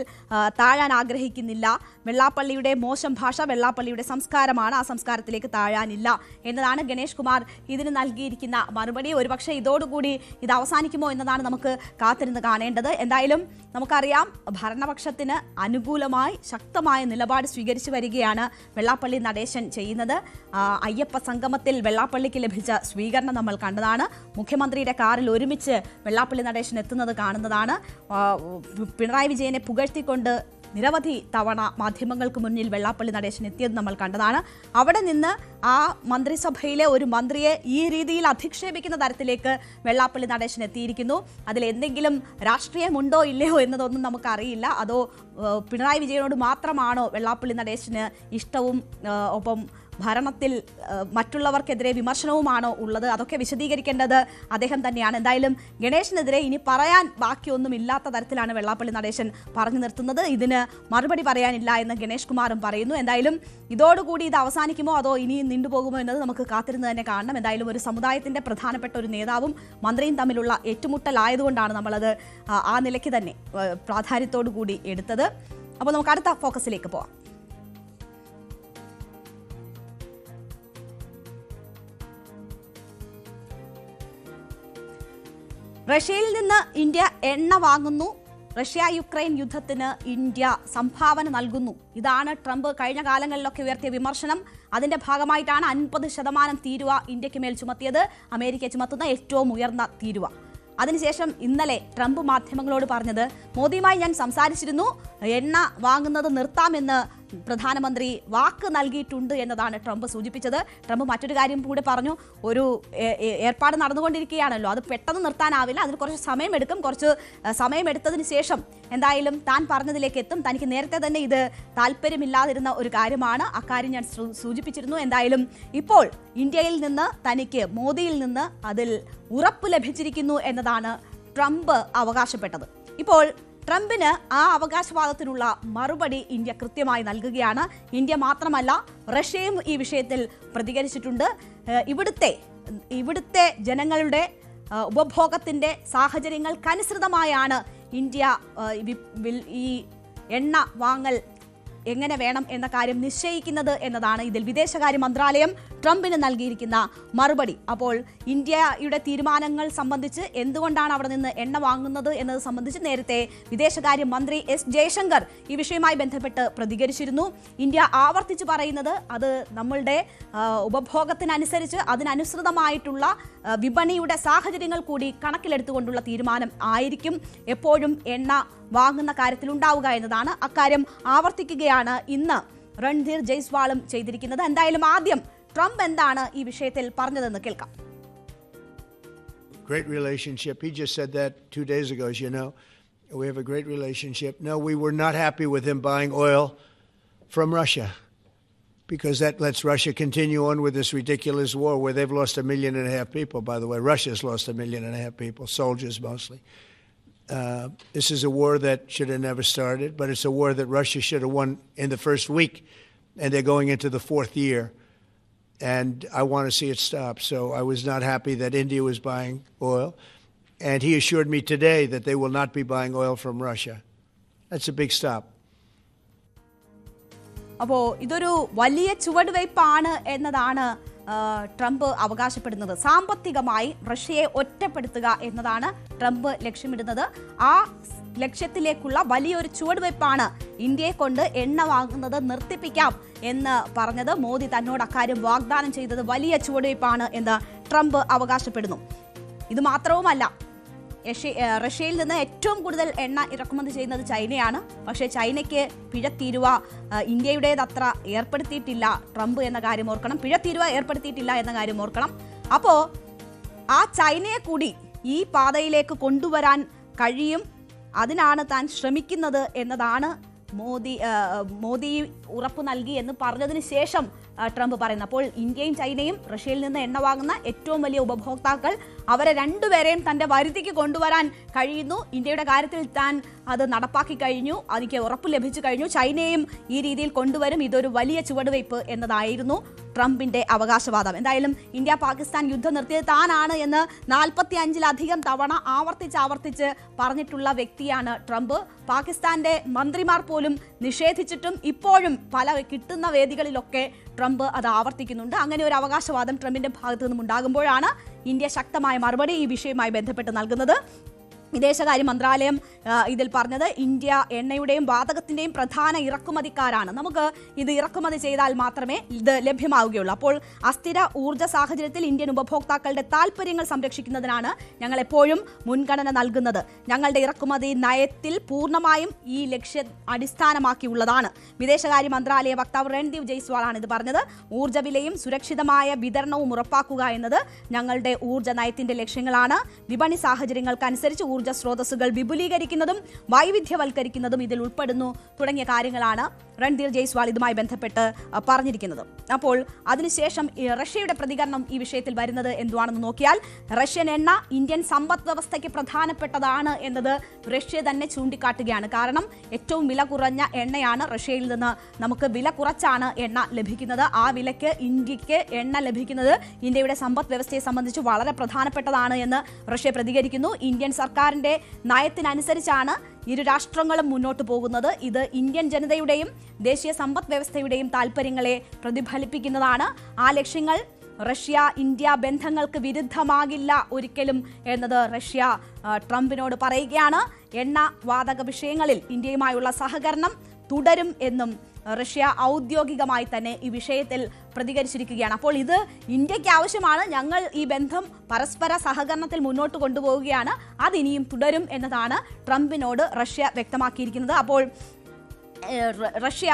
താഴാൻ ആഗ്രഹിക്കുന്നില്ല. വെള്ളാപ്പള്ളിയുടെ മോശം ഭാഷ വെള്ളാപ്പള്ളിയുടെ സംസ്കാരമാണ്, ആ സംസ്കാരത്തിലേക്ക് താഴാനില്ല എന്നതാണ് ഗണേഷ് കുമാർ ഇതിന് നൽകിയിരിക്കുന്ന മറുപടി. ഒരുപക്ഷെ ഇതോടുകൂടി ഇത് അവസാനിക്കുമോ എന്നതാണ് നമുക്ക് കാത്തിരുന്ന് കാണേണ്ടത്. എന്തായാലും നമുക്കറിയാം, ഭരണപക്ഷത്തിന് അനുകൂലമായി ശക്തമായ നിലപാട് സ്വീകരിച്ചു വരികയാണ് വെള്ളാപ്പള്ളി നടേശൻ ചെയ്യുന്നത്. അയ്യപ്പ സംഗമത്തിൽ വെള്ളാപ്പള്ളിക്ക് ലഭിച്ച സ്വീകരണം നമ്മൾ കണ്ടതാണ്. മുഖ്യമന്ത്രിയുടെ കാറിൽ ഒരുമിച്ച് വെള്ളാപ്പള്ളി നടേശൻ എത്തുന്നത് കാണുന്നതാണ്. പിണറായി വിജയനെ പുകഴ്ത്തിക്കൊണ്ട് നിരവധി തവണ മാധ്യമങ്ങൾക്ക് മുന്നിൽ വെള്ളാപ്പള്ളി നടേശൻ എത്തിയത് നമ്മൾ കണ്ടതാണ്. അവിടെ നിന്ന് ആ മന്ത്രിസഭയിലെ ഒരു മന്ത്രിയെ ഈ രീതിയിൽ അധിക്ഷേപിക്കുന്ന തരത്തിലേക്ക് വെള്ളാപ്പള്ളി നടേശൻ എത്തിയിരിക്കുന്നു. അതിൽ എന്തെങ്കിലും രാഷ്ട്രീയമുണ്ടോ ഇല്ലയോ എന്നതൊന്നും നമുക്കറിയില്ല. അതോ പിണറായി വിജയനോട് മാത്രമാണോ വെള്ളാപ്പള്ളി നടേശന് ഇഷ്ടവും ഒപ്പം ഭരണത്തിൽ മറ്റുള്ളവർക്കെതിരെ വിമർശനവുമാണോ ഉള്ളത്? അതൊക്കെ വിശദീകരിക്കേണ്ടത് അദ്ദേഹം തന്നെയാണ്. എന്തായാലും ഗണേശനെതിരെ ഇനി പറയാൻ ബാക്കിയൊന്നും ഇല്ലാത്ത തരത്തിലാണ് വെള്ളാപ്പള്ളി നടേശൻ പറഞ്ഞു നിർത്തുന്നത്. ഇതിന് മറുപടി പറയാനില്ല എന്ന് ഗണേഷ് കുമാറും പറയുന്നു. എന്തായാലും ഇതോടുകൂടി ഇത് അവസാനിക്കുമോ അതോ ഇനിയും നീണ്ടുപോകുമോ എന്നത് നമുക്ക് കാത്തിരുന്ന് തന്നെ കാണണം. എന്തായാലും ഒരു സമുദായത്തിൻ്റെ പ്രധാനപ്പെട്ട ഒരു നേതാവും മന്ത്രിയും തമ്മിലുള്ള ഏറ്റുമുട്ടലായതുകൊണ്ടാണ് നമ്മളത് ആ നിലയ്ക്ക് തന്നെ പ്രാധാന്യത്തോടു കൂടി എടുത്തത്. അപ്പോൾ നമുക്ക് അടുത്ത ഫോക്കസിലേക്ക് പോവാം. റഷ്യയിൽ നിന്ന് ഇന്ത്യ എണ്ണ വാങ്ങുന്നു. റഷ്യ യുക്രൈൻ യുദ്ധത്തിന് ഇന്ത്യ സംഭാവന നൽകുന്നു. ഇതാണ് ട്രംപ് കഴിഞ്ഞ കാലങ്ങളിലൊക്കെ ഉയർത്തിയ വിമർശനം. അതിന്റെ ഭാഗമായിട്ടാണ് 50% തീരുവ ഇന്ത്യക്ക് മേൽ ചുമത്തിയത്, അമേരിക്ക ചുമത്തുന്ന ഏറ്റവും ഉയർന്ന തീരുവ. അതിനുശേഷം ഇന്നലെ ട്രംപ് മാധ്യമങ്ങളോട് പറഞ്ഞത്, മോദിയുമായി ഞാൻ സംസാരിച്ചിരുന്നു, എണ്ണ വാങ്ങുന്നത് നിർത്താമെന്ന് പ്രധാനമന്ത്രി വാക്ക് നൽകിയിട്ടുണ്ട് എന്നതാണ് ട്രംപ് സൂചിപ്പിച്ചത്. ട്രംപ് മറ്റൊരു കാര്യം കൂടി പറഞ്ഞു, ഒരു ഏർപ്പാട് നടന്നുകൊണ്ടിരിക്കുകയാണല്ലോ, അത് പെട്ടെന്ന് നിർത്താനാവില്ല, അതിന് കുറച്ച് സമയമെടുക്കും. കുറച്ച് സമയമെടുത്തതിന് ശേഷം എന്തായാലും താൻ പറഞ്ഞതിലേക്ക് എത്തും. തനിക്ക് നേരത്തെ തന്നെ ഇത് താല്പര്യമില്ലാതിരുന്ന ഒരു കാര്യമാണ്, അക്കാര്യം ഞാൻ സൂചിപ്പിച്ചിരുന്നു. എന്തായാലും ഇപ്പോൾ ഇന്ത്യയിൽ നിന്ന് തനിക്ക് മോദിയിൽ നിന്ന് അതിൽ ഉറപ്പ് ലഭിച്ചിരിക്കുന്നു എന്നതാണ് ട്രംപ് അവകാശപ്പെട്ടത്. ഇപ്പോൾ ട്രംപിന് ആ അവകാശവാദത്തിനുള്ള മറുപടി ഇന്ത്യ കൃത്യമായി നൽകുകയാണ്. ഇന്ത്യ മാത്രമല്ല, റഷ്യയും ഈ വിഷയത്തിൽ പ്രതികരിച്ചിട്ടുണ്ട്. ഇവിടുത്തെ ജനങ്ങളുടെ ഉപഭോഗത്തിൻ്റെ സാഹചര്യങ്ങൾക്കനുസൃതമായാണ് ഇന്ത്യ ഈ എണ്ണ വാങ്ങൽ എങ്ങനെ വേണം എന്ന കാര്യം നിശ്ചയിക്കുന്നത് എന്നതാണ് ഇതിൽ വിദേശകാര്യ മന്ത്രാലയം ട്രംപിന് നൽകിയിരിക്കുന്ന മറുപടി. അപ്പോൾ ഇന്ത്യയുടെ തീരുമാനങ്ങൾ സംബന്ധിച്ച്, എന്തുകൊണ്ടാണ് അവിടെ നിന്ന് എണ്ണ വാങ്ങുന്നത് എന്നത് സംബന്ധിച്ച് നേരത്തെ വിദേശകാര്യ മന്ത്രി എസ് ജയശങ്കർ ഈ വിഷയവുമായി ബന്ധപ്പെട്ട് പ്രതികരിച്ചിരുന്നു. ഇന്ത്യ ആവർത്തിച്ച് പറയുന്നത്, അത് നമ്മളുടെ ഉപഭോഗത്തിനനുസരിച്ച് അതിനനുസൃതമായിട്ടുള്ള വിപണിയുടെ സാഹചര്യങ്ങൾ കൂടി കണക്കിലെടുത്തുകൊണ്ടുള്ള തീരുമാനം ആയിരിക്കും എപ്പോഴും എണ്ണ വാങ്ങുന്ന കാര്യത്തിൽ ഉണ്ടാവുക എന്നതാണ്. അക്കാര്യം ആവർത്തിക്കുകയാണ് ഇന്ന് രൺധീർ ജയ്സ്വാളും ചെയ്തിരിക്കുന്നത്. എന്തായാലും ആദ്യം ട്രംപ് എന്താണ് ഈ വിഷയത്തിൽ പറഞ്ഞതെന്ന് കേൾക്കാം. Great relationship. He just said that 2 days ago, as you know. We have a great relationship. No, we were not happy with him buying oil from Russia, because that lets Russia continue on with this ridiculous war where they've lost 1.5 million people, by the way. Russia's lost 1.5 million people, soldiers mostly. This is a war that should have never started, but it's a war that Russia should have won in the first week, and they're going into the fourth year. And I want to see it stop. So I was not happy that India was buying oil. And he assured me today that they will not be buying oil from Russia. That's a big stop. അപ്പോൾ ഇതൊരു വലിയ ചുവടുവയ്പ്പാണ് എന്നതാണ് Trump അവകാശപ്പെടുന്നത്. സാമ്പത്തികമായി റഷ്യയെ ഒറ്റപ്പെടുത്തുക എന്നതാണ് Trump ലക്ഷ്യമിടുന്നത്. ആ ലക്ഷ്യത്തിലേക്കുള്ള വലിയൊരു ചുവടുവയ്പ്പാണ് ഇന്ത്യയെ കൊണ്ട് എണ്ണ വാങ്ങുന്നത് നിർത്തിപ്പിക്കാം എന്ന് പറഞ്ഞത്. മോദി തന്നോട് അക്കാര്യം വാഗ്ദാനം ചെയ്തത് വലിയ ചുവടുവയ്പ്പാണ് എന്ന് ട്രംപ് അവകാശപ്പെടുന്നു. ഇത് മാത്രവുമല്ല, റഷ്യയിൽ നിന്ന് ഏറ്റവും കൂടുതൽ എണ്ണ ഇറക്കുമതി ചെയ്യുന്നത് ചൈനയാണ്. പക്ഷേ ചൈനയ്ക്ക് പിഴത്തീരുവ ഇന്ത്യയുടേതത്ര ഏർപ്പെടുത്തിയിട്ടില്ല ട്രംപ് എന്ന കാര്യം ഓർക്കണം. പിഴത്തീരുവ ഏർപ്പെടുത്തിയിട്ടില്ല എന്ന കാര്യം ഓർക്കണം. അപ്പോൾ ആ ചൈനയെ കൂടി ഈ പാതയിലേക്ക് കൊണ്ടുവരാൻ കഴിയും, അതിനാണ് താൻ ശ്രമിക്കുന്നത് എന്നതാണ് മോദി ഉറപ്പ് നൽകി എന്ന് പറഞ്ഞതിന് ശേഷം ട്രംപ് പറയുന്നത്. അപ്പോൾ ഇന്ത്യയും ചൈനയും റഷ്യയിൽ നിന്ന് എണ്ണ വാങ്ങുന്ന ഏറ്റവും വലിയ ഉപഭോക്താക്കൾ, അവരെ രണ്ടുപേരെയും തന്റെ വരുതിക്ക് കൊണ്ടുവരാൻ കഴിയുന്നു. ഇന്ത്യയുടെ കാര്യത്തിൽ താൻ അത് നടപ്പാക്കി കഴിഞ്ഞു, എനിക്ക് ഉറപ്പ് ലഭിച്ചു കഴിഞ്ഞു. ചൈനയും ഈ രീതിയിൽ കൊണ്ടുവരും, ഇതൊരു വലിയ ചുവടുവയ്പ് എന്നതായിരുന്നു ട്രംപിന്റെ അവകാശവാദം. എന്തായാലും ഇന്ത്യ പാകിസ്ഥാൻ യുദ്ധം നിർത്തിയത് താനാണ് എന്ന് 45-ലധികം തവണ ആവർത്തിച്ച് പറഞ്ഞിട്ടുള്ള വ്യക്തിയാണ് ട്രംപ്. പാകിസ്ഥാന്റെ മന്ത്രിമാർ പോലും നിഷേധിച്ചിട്ടും ഇപ്പോഴും പല കിട്ടുന്ന വേദികളിലൊക്കെ ട്രംപ് അത് ആവർത്തിക്കുന്നുണ്ട്. അങ്ങനെ ഒരു അവകാശവാദം ട്രംപിന്റെ ഭാഗത്തു നിന്നും ഉണ്ടാകുമ്പോഴാണ് ഇന്ത്യ ശക്തമായ മറുപടി ഈ വിഷയവുമായി ബന്ധപ്പെട്ട് നൽകുന്നത്. വിദേശകാര്യ മന്ത്രാലയം ഇതിൽ പറഞ്ഞത്, ഇന്ത്യ എണ്ണയുടെയും വാതകത്തിന്റെയും പ്രധാന ഇറക്കുമതിക്കാരാണ്. നമുക്ക് ഇത് ഇറക്കുമതി ചെയ്താൽ മാത്രമേ ഇത് ലഭ്യമാവുകയുള്ളൂ. അപ്പോൾ അസ്ഥിര ഊർജ്ജ സാഹചര്യത്തിൽ ഇന്ത്യൻ ഉപഭോക്താക്കളുടെ താൽപ്പര്യങ്ങൾ സംരക്ഷിക്കുന്നതിനാണ് ഞങ്ങൾ എപ്പോഴും മുൻഗണന നൽകുന്നത്. ഞങ്ങളുടെ ഇറക്കുമതി നയത്തിൽ പൂർണ്ണമായും ഈ ലക്ഷ്യം അടിസ്ഥാനമാക്കിയുള്ളതാണ്. വിദേശകാര്യ മന്ത്രാലയ വക്താവ് രൺദീപ് ജയ്സ്വാളാണ് ഇത് പറഞ്ഞത്. ഊർജ്ജ വിലയും സുരക്ഷിതമായ വിതരണവും ഉറപ്പാക്കുക എന്നത് ഞങ്ങളുടെ ഊർജ്ജ നയത്തിന്റെ ലക്ഷ്യങ്ങളാണ്. വിപണി സാഹചര്യങ്ങൾക്കനുസരിച്ച് ഊർജ്ജ സ്രോതസ്സുകൾ വിപുലീകരിക്കുന്നതും വൈവിധ്യവൽക്കരിക്കുന്നതും ഇതിൽ ഉൾപ്പെടുന്നു തുടങ്ങിയ കാര്യങ്ങളാണ് രൺധീർ ജയ്സ്വാൾ ഇതുമായി ബന്ധപ്പെട്ട് പറഞ്ഞിരിക്കുന്നത്. അപ്പോൾ അതിനുശേഷം റഷ്യയുടെ പ്രതികരണം ഈ വിഷയത്തിൽ വരുന്നത് എന്തുവാണെന്ന് നോക്കിയാൽ, റഷ്യൻ എണ്ണ ഇന്ത്യൻ സമ്പദ് വ്യവസ്ഥയ്ക്ക് പ്രധാനപ്പെട്ടതാണ് എന്നത് റഷ്യ തന്നെ ചൂണ്ടിക്കാട്ടുകയാണ്. കാരണം ഏറ്റവും വില കുറഞ്ഞ എണ്ണയാണ് റഷ്യയിൽ നിന്ന് നമുക്ക് വില കുറച്ചാണ് എണ്ണ ലഭിക്കുന്നത്. ആ വിലയ്ക്ക് ഇന്ത്യക്ക് എണ്ണ ലഭിക്കുന്നത് ഇന്ത്യയുടെ സമ്പദ് വ്യവസ്ഥയെ സംബന്ധിച്ച് വളരെ പ്രധാനപ്പെട്ടതാണ് എന്ന് റഷ്യ പ്രതികരിക്കുന്നു. ഇന്ത്യൻ സർക്കാരിന്റെ നയത്തിനനുസരിച്ചാണ് ഇരു രാഷ്ട്രങ്ങളും മുന്നോട്ട് പോകുന്നത്. ഇത് ഇന്ത്യൻ ജനതയുടെയും ദേശീയ സമ്പദ് വ്യവസ്ഥയുടെയും താൽപ്പര്യങ്ങളെ പ്രതിഫലിപ്പിക്കുന്നതാണ്. ആ ലക്ഷ്യങ്ങൾ റഷ്യ ഇന്ത്യ ബന്ധങ്ങൾക്ക് വിരുദ്ധമാകില്ല ഒരിക്കലും എന്നത് റഷ്യ ട്രംപിനോട് പറയുകയാണ്. എണ്ണ വാതക വിഷയങ്ങളിൽ ഇന്ത്യയുമായുള്ള സഹകരണം തുടരും എന്നും റഷ്യ ഔദ്യോഗികമായി തന്നെ ഈ വിഷയത്തിൽ പ്രതികരിച്ചിരിക്കുകയാണ്. അപ്പോൾ ഇത് ഇന്ത്യക്ക് ആവശ്യമാണ്, ഞങ്ങൾ ഈ ബന്ധം പരസ്പര സഹകരണത്തിൽ മുന്നോട്ട് കൊണ്ടുപോവുകയാണ്, അതിനിയും തുടരും എന്നതാണ് ട്രംപിനോട് റഷ്യ വ്യക്തമാക്കിയിരിക്കുന്നത്. അപ്പോൾ റഷ്യ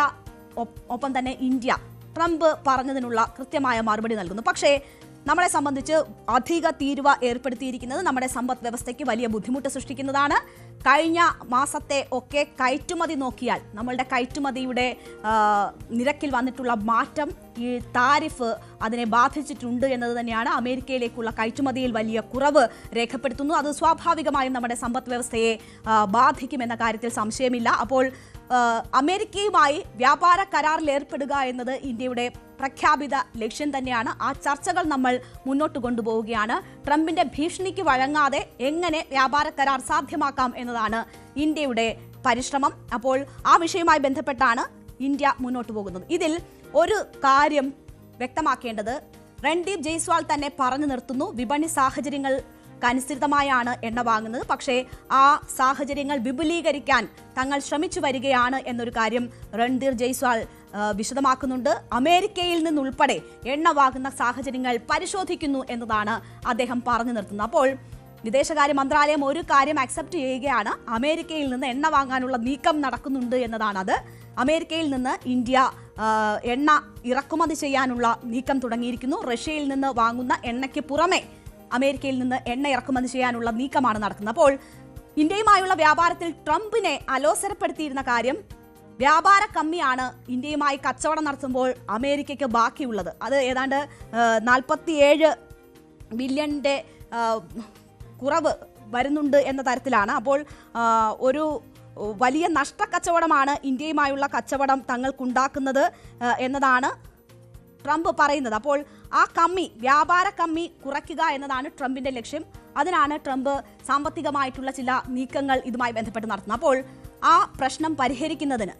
ഒപ്പം തന്നെ ഇന്ത്യ ട്രംപ് പറഞ്ഞതിനുള്ള കൃത്യമായ മറുപടി നൽകുന്നു. പക്ഷേ നമ്മളെ സംബന്ധിച്ച് അധിക തീരുവ ഏർപ്പെടുത്തിയിരിക്കുന്നത് നമ്മുടെ സമ്പദ് വ്യവസ്ഥയ്ക്ക് വലിയ ബുദ്ധിമുട്ട് സൃഷ്ടിക്കുന്നതാണ്. കഴിഞ്ഞ മാസത്തെ ഒക്കെ കയറ്റുമതി നോക്കിയാൽ നമ്മളുടെ കയറ്റുമതിയുടെ നിരക്കിൽ വന്നിട്ടുള്ള മാറ്റം, ഈ താരിഫ് അതിനെ ബാധിച്ചിട്ടുണ്ട് എന്നത് തന്നെയാണ്. അമേരിക്കയിലേക്കുള്ള കയറ്റുമതിയിൽ വലിയ കുറവ് രേഖപ്പെടുത്തുന്നു. അത് സ്വാഭാവികമായും നമ്മുടെ സമ്പദ് വ്യവസ്ഥയെ ബാധിക്കുമെന്ന കാര്യത്തിൽ സംശയമില്ല. അപ്പോൾ അമേരിക്കയുമായി വ്യാപാര കരാറിൽ ഏർപ്പെടുക എന്നത് ഇന്ത്യയുടെ പ്രഖ്യാപിത ലക്ഷ്യം തന്നെയാണ്. ആ ചർച്ചകൾ നമ്മൾ മുന്നോട്ട് കൊണ്ടുപോവുകയാണ്. ട്രംപിന്റെ ഭീഷണിക്ക് വഴങ്ങാതെ എങ്ങനെ വ്യാപാര കരാർ സാധ്യമാക്കാം എന്നതാണ് ഇന്ത്യയുടെ പരിശ്രമം. അപ്പോൾ ആ വിഷയവുമായി ബന്ധപ്പെട്ടാണ് ഇന്ത്യ മുന്നോട്ട് പോകുന്നത്. ഇതിൽ ഒരു കാര്യം വ്യക്തമാക്കേണ്ടത്, രൺദീപ് ജയ്സ്വാൾ തന്നെ പറഞ്ഞു നിർത്തുന്നു, വിപണി സാഹചര്യങ്ങൾക്കനുസൃതമായാണ് എണ്ണ വാങ്ങുന്നത്. പക്ഷേ ആ സാഹചര്യങ്ങൾ വിപുലീകരിക്കാൻ തങ്ങൾ ശ്രമിച്ചു വരികയാണ് എന്നൊരു കാര്യം രൺദീർ ജയ്സ്വാൾ വിശദമാക്കുന്നുണ്ട്. അമേരിക്കയിൽ നിന്നുൾപ്പെടെ എണ്ണ വാങ്ങുന്ന സാഹചര്യങ്ങൾ പരിശോധിക്കുന്നു എന്നതാണ് അദ്ദേഹം പറഞ്ഞു നിർത്തുന്നത്. അപ്പോൾ വിദേശകാര്യ മന്ത്രാലയം ഒരു കാര്യം അക്സെപ്റ്റ് ചെയ്യുകയാണ്, അമേരിക്കയിൽ നിന്ന് എണ്ണ വാങ്ങാനുള്ള നീക്കം നടക്കുന്നുണ്ട് എന്നതാണ്. അത് അമേരിക്കയിൽ നിന്ന് ഇന്ത്യ എണ്ണ ഇറക്കുമതി ചെയ്യാനുള്ള നീക്കം തുടങ്ങിയിരിക്കുന്നു. റഷ്യയിൽ നിന്ന് വാങ്ങുന്ന എണ്ണയ്ക്ക് പുറമെ അമേരിക്കയിൽ നിന്ന് എണ്ണ ഇറക്കുമതി ചെയ്യാനുള്ള നീക്കമാണ് നടക്കുന്നത്. അപ്പോൾ ഇന്ത്യയുമായുള്ള വ്യാപാരത്തിൽ ട്രംപിനെ അലോസരപ്പെടുത്തിയിരുന്ന കാര്യം, വ്യാപാര കമ്മിയാണ് ഇന്ത്യയുമായി കച്ചവടം നടത്തുമ്പോൾ അമേരിക്കയ്ക്ക് ബാക്കിയുള്ളത്. അത് ഏതാണ്ട് 47 ബില്യണിന്റെ കുറവ് വരുന്നുണ്ട് എന്ന തരത്തിലാണ്. അപ്പോൾ ഒരു വലിയ നഷ്ടക്കച്ചവടമാണ് ഇന്ത്യയുമായുള്ള കച്ചവടം തങ്ങൾക്കുണ്ടാക്കുന്നത് എന്നതാണ് ട്രംപ് പറയുന്നത്. അപ്പോൾ ആ വ്യാപാര കമ്മി കുറയ്ക്കുക എന്നതാണ് ട്രംപിന്റെ ലക്ഷ്യം. അതിനാണ് ട്രംപ് സാമ്പത്തികമായിട്ടുള്ള ചില നീക്കങ്ങൾ ഇതുമായി ബന്ധപ്പെട്ട് നടത്തുന്നത്. അപ്പോൾ ആ പ്രശ്നം പരിഹരിക്കുന്നതിന്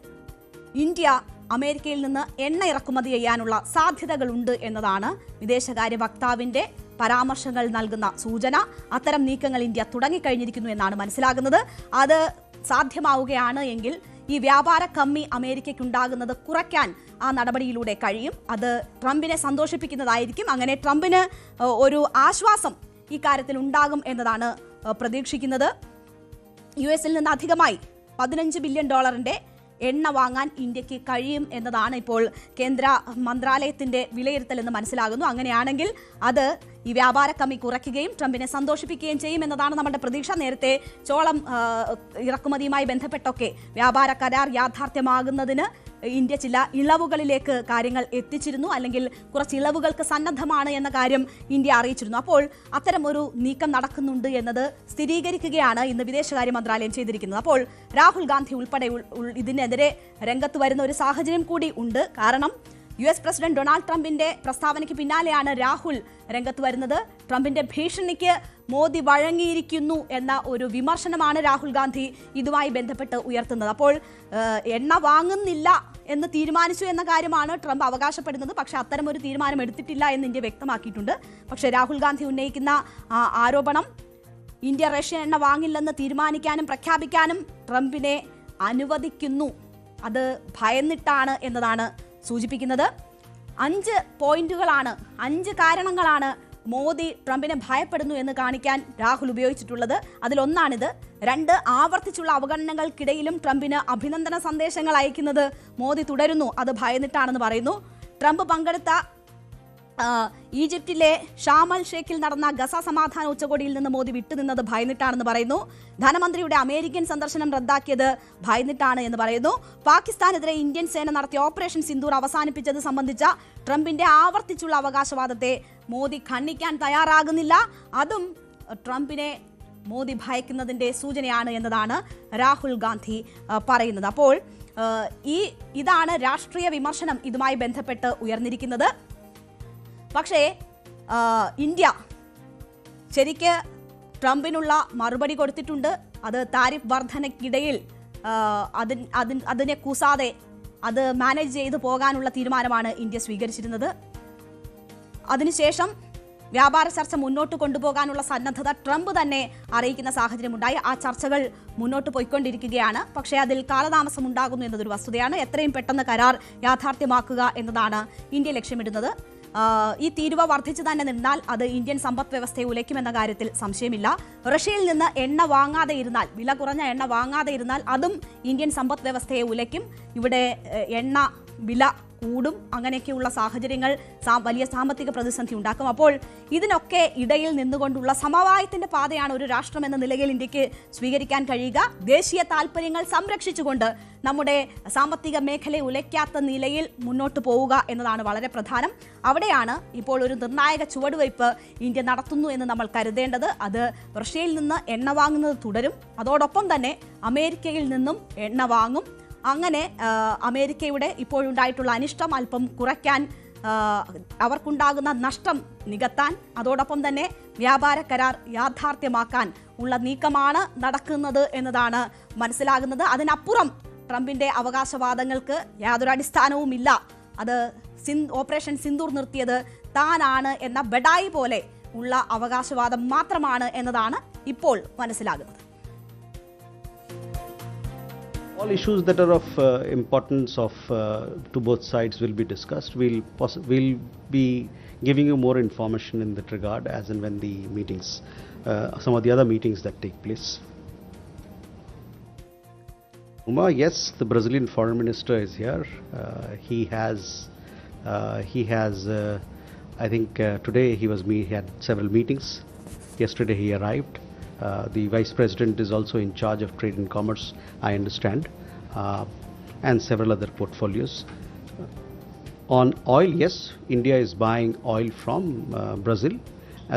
ഇന്ത്യ അമേരിക്കയിൽ നിന്ന് എണ്ണ ഇറക്കുമതി ചെയ്യാനുള്ള സാധ്യതകളുണ്ട് എന്നതാണ് വിദേശകാര്യ വക്താവിന്റെ പരാമർശങ്ങൾ നൽകുന്ന സൂചന. അത്തരം നീക്കങ്ങൾ ഇന്ത്യ തുടങ്ങിക്കഴിഞ്ഞിരിക്കുന്നു എന്നാണ് മനസ്സിലാകുന്നത്. അത് സാധ്യമാവുകയാണ് എങ്കിൽ ഈ വ്യാപാര കമ്മി അമേരിക്കയ്ക്കുണ്ടാകുന്നത് കുറയ്ക്കാൻ ആ നടപടിയിലൂടെ കഴിയും. അത് ട്രംപിനെ സന്തോഷിപ്പിക്കുന്നതായിരിക്കും. അങ്ങനെ ട്രംപിന് ഒരു ആശ്വാസം ഈ കാര്യത്തിൽ ഉണ്ടാകും എന്നതാണ് പ്രതീക്ഷിക്കുന്നത്. US-ൽ നിന്ന് അധികമായി $15 ബില്യൺ എണ്ണ വാങ്ങാൻ ഇന്ത്യക്ക് കഴിയും എന്നതാണ് ഇപ്പോൾ കേന്ദ്ര മന്ത്രാലയത്തിന്റെ വിലയിരുത്തൽ എന്ന് മനസ്സിലാകുന്നു. അങ്ങനെയാണെങ്കിൽ അത് ഈ വ്യാപാര കമ്മി കുറയ്ക്കുകയും ട്രംപിനെ സന്തോഷിപ്പിക്കുകയും ചെയ്യും എന്നതാണ് നമ്മുടെ പ്രതീക്ഷ. നേരത്തെ ചോളം ഇറക്കുമതിയുമായി ബന്ധപ്പെട്ടൊക്കെ വ്യാപാര കരാർ യാഥാർത്ഥ്യമാകുന്നതിന് ഇന്ത്യ ചില ഇളവുകളിലേക്ക് കാര്യങ്ങൾ എത്തിച്ചിരുന്നു, അല്ലെങ്കിൽ കുറച്ച് ഇളവുകൾക്ക് സന്നദ്ധമാണ് എന്ന കാര്യം ഇന്ത്യ അറിയിച്ചിരുന്നു. അപ്പോൾ അത്തരം ഒരു നീക്കം നടക്കുന്നുണ്ട് എന്നത് സ്ഥിരീകരിക്കുകയാണ് ഇന്ന് വിദേശകാര്യ മന്ത്രാലയം ചെയ്തിരിക്കുന്നത്. അപ്പോൾ രാഹുൽ ഗാന്ധി ഉൾപ്പെടെ ഇതിനെതിരെ രംഗത്ത് വരുന്ന ഒരു സാഹചര്യം കൂടി ഉണ്ട്. കാരണം US പ്രസിഡന്റ് ഡൊണാൾഡ് ട്രംപിന്റെ പ്രസ്താവനയ്ക്ക് പിന്നാലെയാണ് രാഹുൽ രംഗത്ത് വരുന്നത്. ട്രംപിന്റെ ഭീഷണിക്ക് മോദി വഴങ്ങിയിരിക്കുന്നു എന്ന ഒരു വിമർശനമാണ് രാഹുൽ ഗാന്ധി ഇതുമായി ബന്ധപ്പെട്ട് ഉയർത്തുന്നത്. അപ്പോൾ എണ്ണ വാങ്ങുന്നില്ല എന്ന് തീരുമാനിച്ചു എന്ന കാര്യമാണ് ട്രംപ് അവകാശപ്പെടുന്നത്. പക്ഷെ അത്തരം ഒരു തീരുമാനം എടുത്തിട്ടില്ല എന്ന് ഇന്ത്യ വ്യക്തമാക്കിയിട്ടുണ്ട്. പക്ഷേ രാഹുൽ ഗാന്ധി ഉന്നയിക്കുന്ന ആരോപണം ഇന്ത്യ റഷ്യൻ എണ്ണ വാങ്ങില്ലെന്ന് തീരുമാനിക്കാനും പ്രഖ്യാപിക്കാനും ട്രംപിനെ അനുവദിക്കുന്നു, അത് ഭയന്നിട്ടാണ് എന്നതാണ് സൂചിപ്പിക്കുന്നത്. 5 പോയിന്റുകളാണ്, 5 കാരണങ്ങളാണ് മോദി ട്രംപിനെ ഭയപ്പെടുന്നു എന്ന് കാണിക്കാൻ രാഹുൽ ഉപയോഗിച്ചിട്ടുള്ളത്. അതിലൊന്നാണിത്. 2, ആവർത്തിച്ചുള്ള അവഗണനകൾക്കിടയിലും ട്രംപിന് അഭിനന്ദന സന്ദേശങ്ങൾ അയക്കുന്നത് മോദി തുടരുന്നു, അത് ഭയന്നിട്ടാണെന്ന് പറയുന്നു. ട്രംപ് പങ്കെടുത്ത ഈജിപ്തിലെ ഷാമൽ ഷേഖിൽ നടന്ന ഗസ സമാധാന ഉച്ചകോടിയിൽ നിന്ന് മോദി വിട്ടുനിന്നത് ഭയന്നിട്ടാണെന്ന് പറയുന്നു. ധനമന്ത്രിയുടെ അമേരിക്കൻ സന്ദർശനം റദ്ദാക്കിയത് ഭയന്നിട്ടാണ് എന്ന് പറയുന്നു. പാകിസ്ഥാനെതിരെ ഇന്ത്യൻ സേന നടത്തിയ ഓപ്പറേഷൻ സിന്ദൂർ അവസാനിപ്പിച്ചത് സംബന്ധിച്ച ട്രംപിന്റെ ആവർത്തിച്ചുള്ള അവകാശവാദത്തെ മോദി ഖണ്ഡിക്കാൻ തയ്യാറാകുന്നില്ല, അതും ട്രംപിനെ മോദി ഭയക്കുന്നതിന്റെ സൂചനയാണ് എന്നതാണ് രാഹുൽ ഗാന്ധി പറയുന്നത്. അപ്പോൾ ഇതാണ് രാഷ്ട്രീയ വിമർശനം ഇതുമായി ബന്ധപ്പെട്ട് ഉയർന്നിരിക്കുന്നത്. പക്ഷേ ഇന്ത്യ ശരിക്ക് ട്രംപിനുള്ള മറുപടി കൊടുത്തിട്ടുണ്ട്. അത് താരിഫ് വർധനയ്ക്കിടയിൽ അതിനെ കൂസാതെ അത് മാനേജ് ചെയ്ത് പോകാനുള്ള തീരുമാനമാണ് ഇന്ത്യ സ്വീകരിച്ചിരുന്നത്. അതിനുശേഷം വ്യാപാര ചർച്ച മുന്നോട്ട് കൊണ്ടുപോകാനുള്ള സന്നദ്ധത ട്രംപ് തന്നെ അറിയിക്കുന്ന സാഹചര്യമുണ്ടായി. ആ ചർച്ചകൾ മുന്നോട്ട് പോയിക്കൊണ്ടിരിക്കുകയാണ്. പക്ഷേ അതിൽ കാലതാമസം ഉണ്ടാകുന്നു എന്നതൊരു വസ്തുതയാണ്. എത്രയും പെട്ടെന്ന് കരാർ യാഥാർത്ഥ്യമാക്കുക എന്നതാണ് ഇന്ത്യ ലക്ഷ്യമിടുന്നത്. ഈ തീരുവ വർദ്ധിച്ചു തന്നെ നിന്നാൽ അത് ഇന്ത്യൻ സമ്പദ് വ്യവസ്ഥയെ ഉലയ്ക്കുമെന്ന കാര്യത്തിൽ സംശയമില്ല. റഷ്യയിൽ നിന്ന് എണ്ണ വാങ്ങാതെ ഇരുന്നാൽ, വില കുറഞ്ഞ എണ്ണ വാങ്ങാതെ ഇരുന്നാൽ അതും ഇന്ത്യൻ സമ്പദ് വ്യവസ്ഥയെ ഉലയ്ക്കും. ഇവിടെ എണ്ണ വില കൂടും. അങ്ങനെയൊക്കെയുള്ള സാഹചര്യങ്ങൾ വലിയ സാമ്പത്തിക പ്രതിസന്ധി ഉണ്ടാക്കും. അപ്പോൾ ഇതിനൊക്കെ ഇടയിൽ നിന്നുകൊണ്ടുള്ള സമവായത്തിന്റെ പാതയാണ് ഒരു രാഷ്ട്രം എന്ന നിലയിൽ ഇന്ത്യക്ക് സ്വീകരിക്കാൻ കഴിയുക. ദേശീയ താൽപര്യങ്ങൾ സംരക്ഷിച്ചുകൊണ്ട് നമ്മുടെ സാമ്പത്തിക മേഖലയെ ഉലയ്ക്കാത്ത നിലയിൽ മുന്നോട്ട് പോവുക എന്നതാണ് വളരെ പ്രധാനം. അവിടെയാണ് ഇപ്പോൾ ഒരു നിർണായക ചുവടുവയ്പ് ഇന്ത്യ നടത്തുന്നു എന്ന് നമ്മൾ കരുതേണ്ടത്. അത് റഷ്യയിൽ നിന്ന് എണ്ണ വാങ്ങുന്നത് തുടരും, അതോടൊപ്പം തന്നെ അമേരിക്കയിൽ നിന്നും എണ്ണ വാങ്ങും. അങ്ങനെ അമേരിക്കയുടെ ഇപ്പോഴുണ്ടായിട്ടുള്ള അനിഷ്ടം അല്പം കുറയ്ക്കാൻ, അവർക്കുണ്ടാകുന്ന നഷ്ടം നികത്താൻ, അതോടൊപ്പം തന്നെ വ്യാപാര കരാർ യാഥാർത്ഥ്യമാക്കാൻ ഉള്ള നീക്കമാണ് നടക്കുന്നത് എന്നതാണ് മനസ്സിലാകുന്നത്. അതിനപ്പുറം ട്രംപിന്റെ അവകാശവാദങ്ങൾക്ക് യാതൊരു അടിസ്ഥാനവുമില്ല. അത് ഓപ്പറേഷൻ സിന്ദൂർ നിർത്തിയത് താനാണ് എന്ന ബഡായി പോലെ ഉള്ള അവകാശവാദം മാത്രമാണ് എന്നതാണ് ഇപ്പോൾ മനസ്സിലാകുന്നത്. All issues that are of importance to both sides will be discussed. We'll be giving you more information in that regard as and when the meetings, some of the other meetings that take place. Uma, yes, the Brazilian foreign minister is here. He has. I think today he had several meetings. Yesterday he arrived. The Vice President is also in charge of Trade and Commerce, I understand, and several other portfolios. On oil, yes, India is buying oil from Brazil,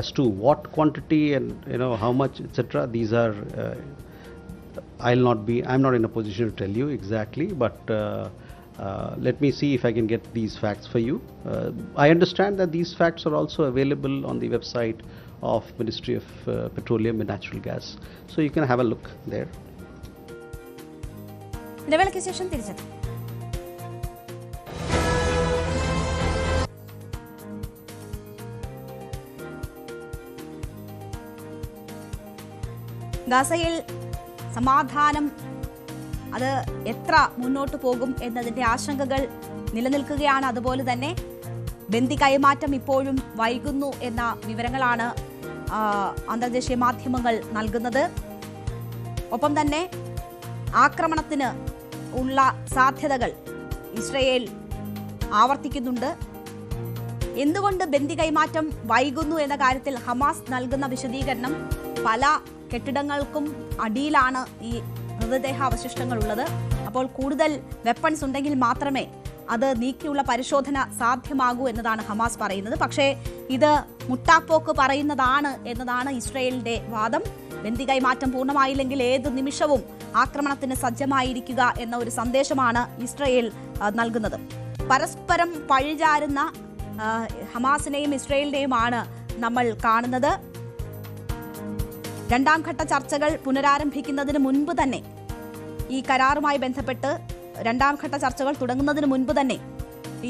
As to what quantity and how much, etc., these are I'm not in a position to tell you exactly, but let me see if I can get these facts for you. I understand that these facts are also available on the website of Ministry of Petroleum and Natural Gas, so you can have a look there. ഇടവേളയ്ക്ക് ശേഷം തിരിച്ചെത്തും. ഗാസയിൽ സമാധാനം അത് എത്ര മുന്നോട്ട് പോകും എന്നതിൻ്റെ ആശങ്കകൾ നിലനിൽക്കുകയാണ്. അതുപോലെ തന്നെ ബന്ദി കൈമാറ്റം ഇപ്പോഴും വൈകുന്നു എന്ന വിവരങ്ങളാണ് അന്തർദേശീയ മാധ്യമങ്ങൾ നൽകുന്നത്. ഒപ്പം തന്നെ ആക്രമണത്തിന് ഉള്ള സാധ്യതകൾ ഇസ്രയേൽ ആവർത്തിക്കുന്നുണ്ട്. എന്തുകൊണ്ട് ബന്ദി കൈമാറ്റം വൈകുന്നു എന്ന കാര്യത്തിൽ ഹമാസ് നൽകുന്ന വിശദീകരണം പല കെട്ടിടങ്ങൾക്കും അടിയിലാണ് ഈ മൃതദേഹാവശിഷ്ടങ്ങൾ ഉള്ളത്. അപ്പോൾ കൂടുതൽ വെപ്പൺസ് ഉണ്ടെങ്കിൽ മാത്രമേ അത് നീക്കിയുള്ള പരിശോധന സാധ്യമാകൂ എന്നതാണ് ഹമാസ് പറയുന്നത്. പക്ഷേ ഇത് മുട്ടാപ്പോക്ക് പറയുന്നതാണ് എന്നതാണ് ഇസ്രയേലിന്റെ വാദം. ബന്ദി കൈമാറ്റം പൂർണ്ണമായില്ലെങ്കിൽ ഏത് നിമിഷവും ആക്രമണത്തിന് സജ്ജമായിരിക്കുക എന്ന ഒരു സന്ദേശമാണ് ഇസ്രയേൽ നൽകുന്നത്. പരസ്പരം പഴിചാരുന്ന ഹമാസിനെയും ഇസ്രയേലിനെയുമാണ് നമ്മൾ കാണുന്നത്. രണ്ടാം ഘട്ട ചർച്ചകൾ പുനരാരംഭിക്കുന്നതിന് മുൻപ് തന്നെ ഈ കരാറുമായി ബന്ധപ്പെട്ട് രണ്ടാം ഘട്ട ചർച്ചകൾ തുടങ്ങുന്നതിന് മുൻപ് തന്നെ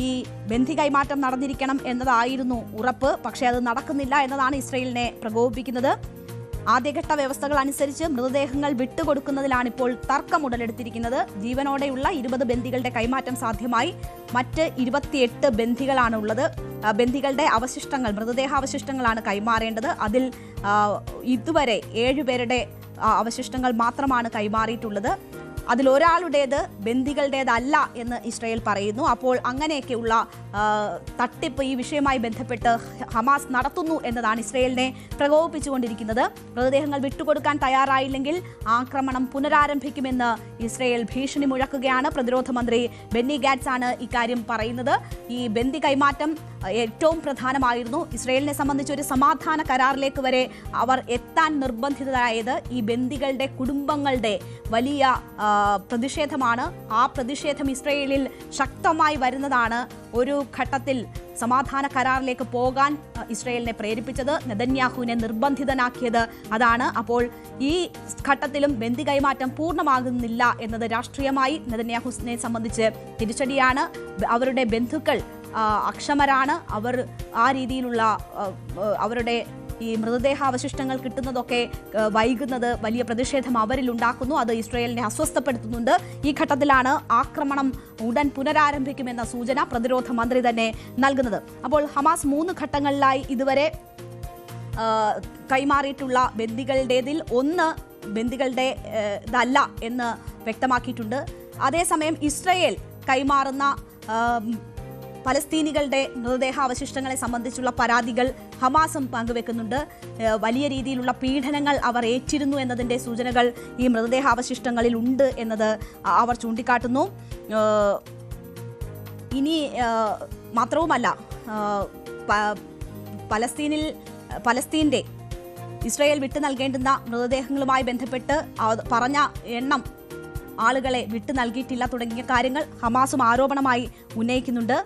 ഈ ബന്ദി കൈമാറ്റം നടന്നിരിക്കണം എന്നതായിരുന്നു ഉറപ്പ്. പക്ഷേ അത് നടക്കുന്നില്ല എന്നതാണ് ഇസ്രയേലിനെ പ്രകോപിപ്പിക്കുന്നത്. ആദ്യഘട്ട വ്യവസ്ഥകൾ അനുസരിച്ച് മൃതദേഹങ്ങൾ വിട്ടുകൊടുക്കുന്നതിലാണ് ഇപ്പോൾ തർക്കം ഉടലെടുത്തിരിക്കുന്നത്. ജീവനോടെയുള്ള 20 ബന്ദികളുടെ കൈമാറ്റം സാധ്യമായി. മറ്റ് 28 ബന്ദികളാണ് ഉള്ളത്. ബന്ദികളുടെ അവശിഷ്ടങ്ങൾ, മൃതദേഹാവശിഷ്ടങ്ങളാണ് കൈമാറേണ്ടത്. അതിൽ ഇതുവരെ 7 പേരുടെ അവശിഷ്ടങ്ങൾ മാത്രമാണ് കൈമാറിയിട്ടുള്ളത്. അതിലൊരാളുടേത് ബന്ദികളുടേതല്ല എന്ന് ഇസ്രയേൽ പറയുന്നു. അപ്പോൾ അങ്ങനെയൊക്കെയുള്ള തട്ടിപ്പ് ഈ വിഷയവുമായി ബന്ധപ്പെട്ട് ഹമാസ് നടത്തുന്നു എന്നതാണ് ഇസ്രയേലിനെ പ്രകോപിപ്പിച്ചുകൊണ്ടിരിക്കുന്നത്. മൃതദേഹങ്ങൾ വിട്ടുകൊടുക്കാൻ തയ്യാറായില്ലെങ്കിൽ ആക്രമണം പുനരാരംഭിക്കുമെന്ന് ഇസ്രയേൽ ഭീഷണി മുഴക്കുകയാണ്. പ്രതിരോധ മന്ത്രി ബെന്നി ഗാറ്റ്സ് ആണ് ഇക്കാര്യം പറയുന്നത്. ഈ ബന്ദി കൈമാറ്റം ഏറ്റവും പ്രധാനമായിരുന്നു. ഇസ്രയേലിനെ സംബന്ധിച്ച് ഒരു സമാധാന കരാറിലേക്ക് വരെ അവർ എത്താൻ നിർബന്ധിതരായത് ഈ ബന്ദികളുടെ കുടുംബങ്ങളുടെ വലിയ പ്രതിഷേധമാണ്. ആ പ്രതിഷേധം ഇസ്രയേലിൽ ശക്തമായി വരുന്നതാണ് ഒരു ഘട്ടത്തിൽ സമാധാന കരാറിലേക്ക് പോകാൻ ഇസ്രയേലിനെ പ്രേരിപ്പിച്ചത്, നെതന്യാഹുവിനെ നിർബന്ധിതനാക്കിയത് അതാണ്. അപ്പോൾ ഈ ഘട്ടത്തിലും ബന്ദി കൈമാറ്റം പൂർണ്ണമാകുന്നില്ല എന്നത് രാഷ്ട്രീയമായി നെതന്യാഹുവിനെ സംബന്ധിച്ച് തിരിച്ചടിയാണ്. അവരുടെ ബന്ധുക്കൾ അക്ഷമരാണ്. അവർ ആ രീതിയിലുള്ള അവരുടെ ഈ മൃതദേഹാവശിഷ്ടങ്ങൾ കിട്ടുന്നതൊക്കെ വൈകുന്നത് വലിയ പ്രതിഷേധം അവരിൽ ഉണ്ടാക്കുന്നു. അത് ഇസ്രയേലിനെ അസ്വസ്ഥപ്പെടുത്തുന്നുണ്ട്. ഈ ഘട്ടത്തിലാണ് ആക്രമണം ഉടൻ പുനരാരംഭിക്കുമെന്ന സൂചന പ്രതിരോധ മന്ത്രി തന്നെ നൽകുന്നത്. അപ്പോൾ ഹമാസ് 3 ഘട്ടങ്ങളിലായി ഇതുവരെ കൈമാറിയിട്ടുള്ള ബന്ദികളുടേതിൽ ഒന്ന് ബന്ദികളുടെ ഇതല്ല എന്ന് വ്യക്തമാക്കിയിട്ടുണ്ട്. അതേസമയം ഇസ്രയേൽ കൈമാറുന്ന പലസ്തീനികളുടെ മൃതദേഹാവശിഷ്ടങ്ങളെ സംബന്ധിച്ചുള്ള പരാതികൾ ഹമാസും പങ്കുവെക്കുന്നുണ്ട്. വലിയ രീതിയിലുള്ള പീഡനങ്ങൾ അവർ ഏറ്റിരുന്നു എന്നതിൻ്റെ സൂചനകൾ ഈ മൃതദേഹാവശിഷ്ടങ്ങളിൽ ഉണ്ട് എന്നത് അവർ ചൂണ്ടിക്കാട്ടുന്നു. ഇനി മാത്രവുമല്ല, പലസ്തീൻ്റെ ഇസ്രയേൽ വിട്ടു നൽകേണ്ടുന്ന മൃതദേഹങ്ങളുമായി ബന്ധപ്പെട്ട് പറഞ്ഞ എണ്ണം ആളുകളെ വിട്ടു നൽകിയിട്ടില്ല തുടങ്ങിയ കാര്യങ്ങൾ ഹമാസും ആരോപണമായി ഉന്നയിക്കുന്നുണ്ട്.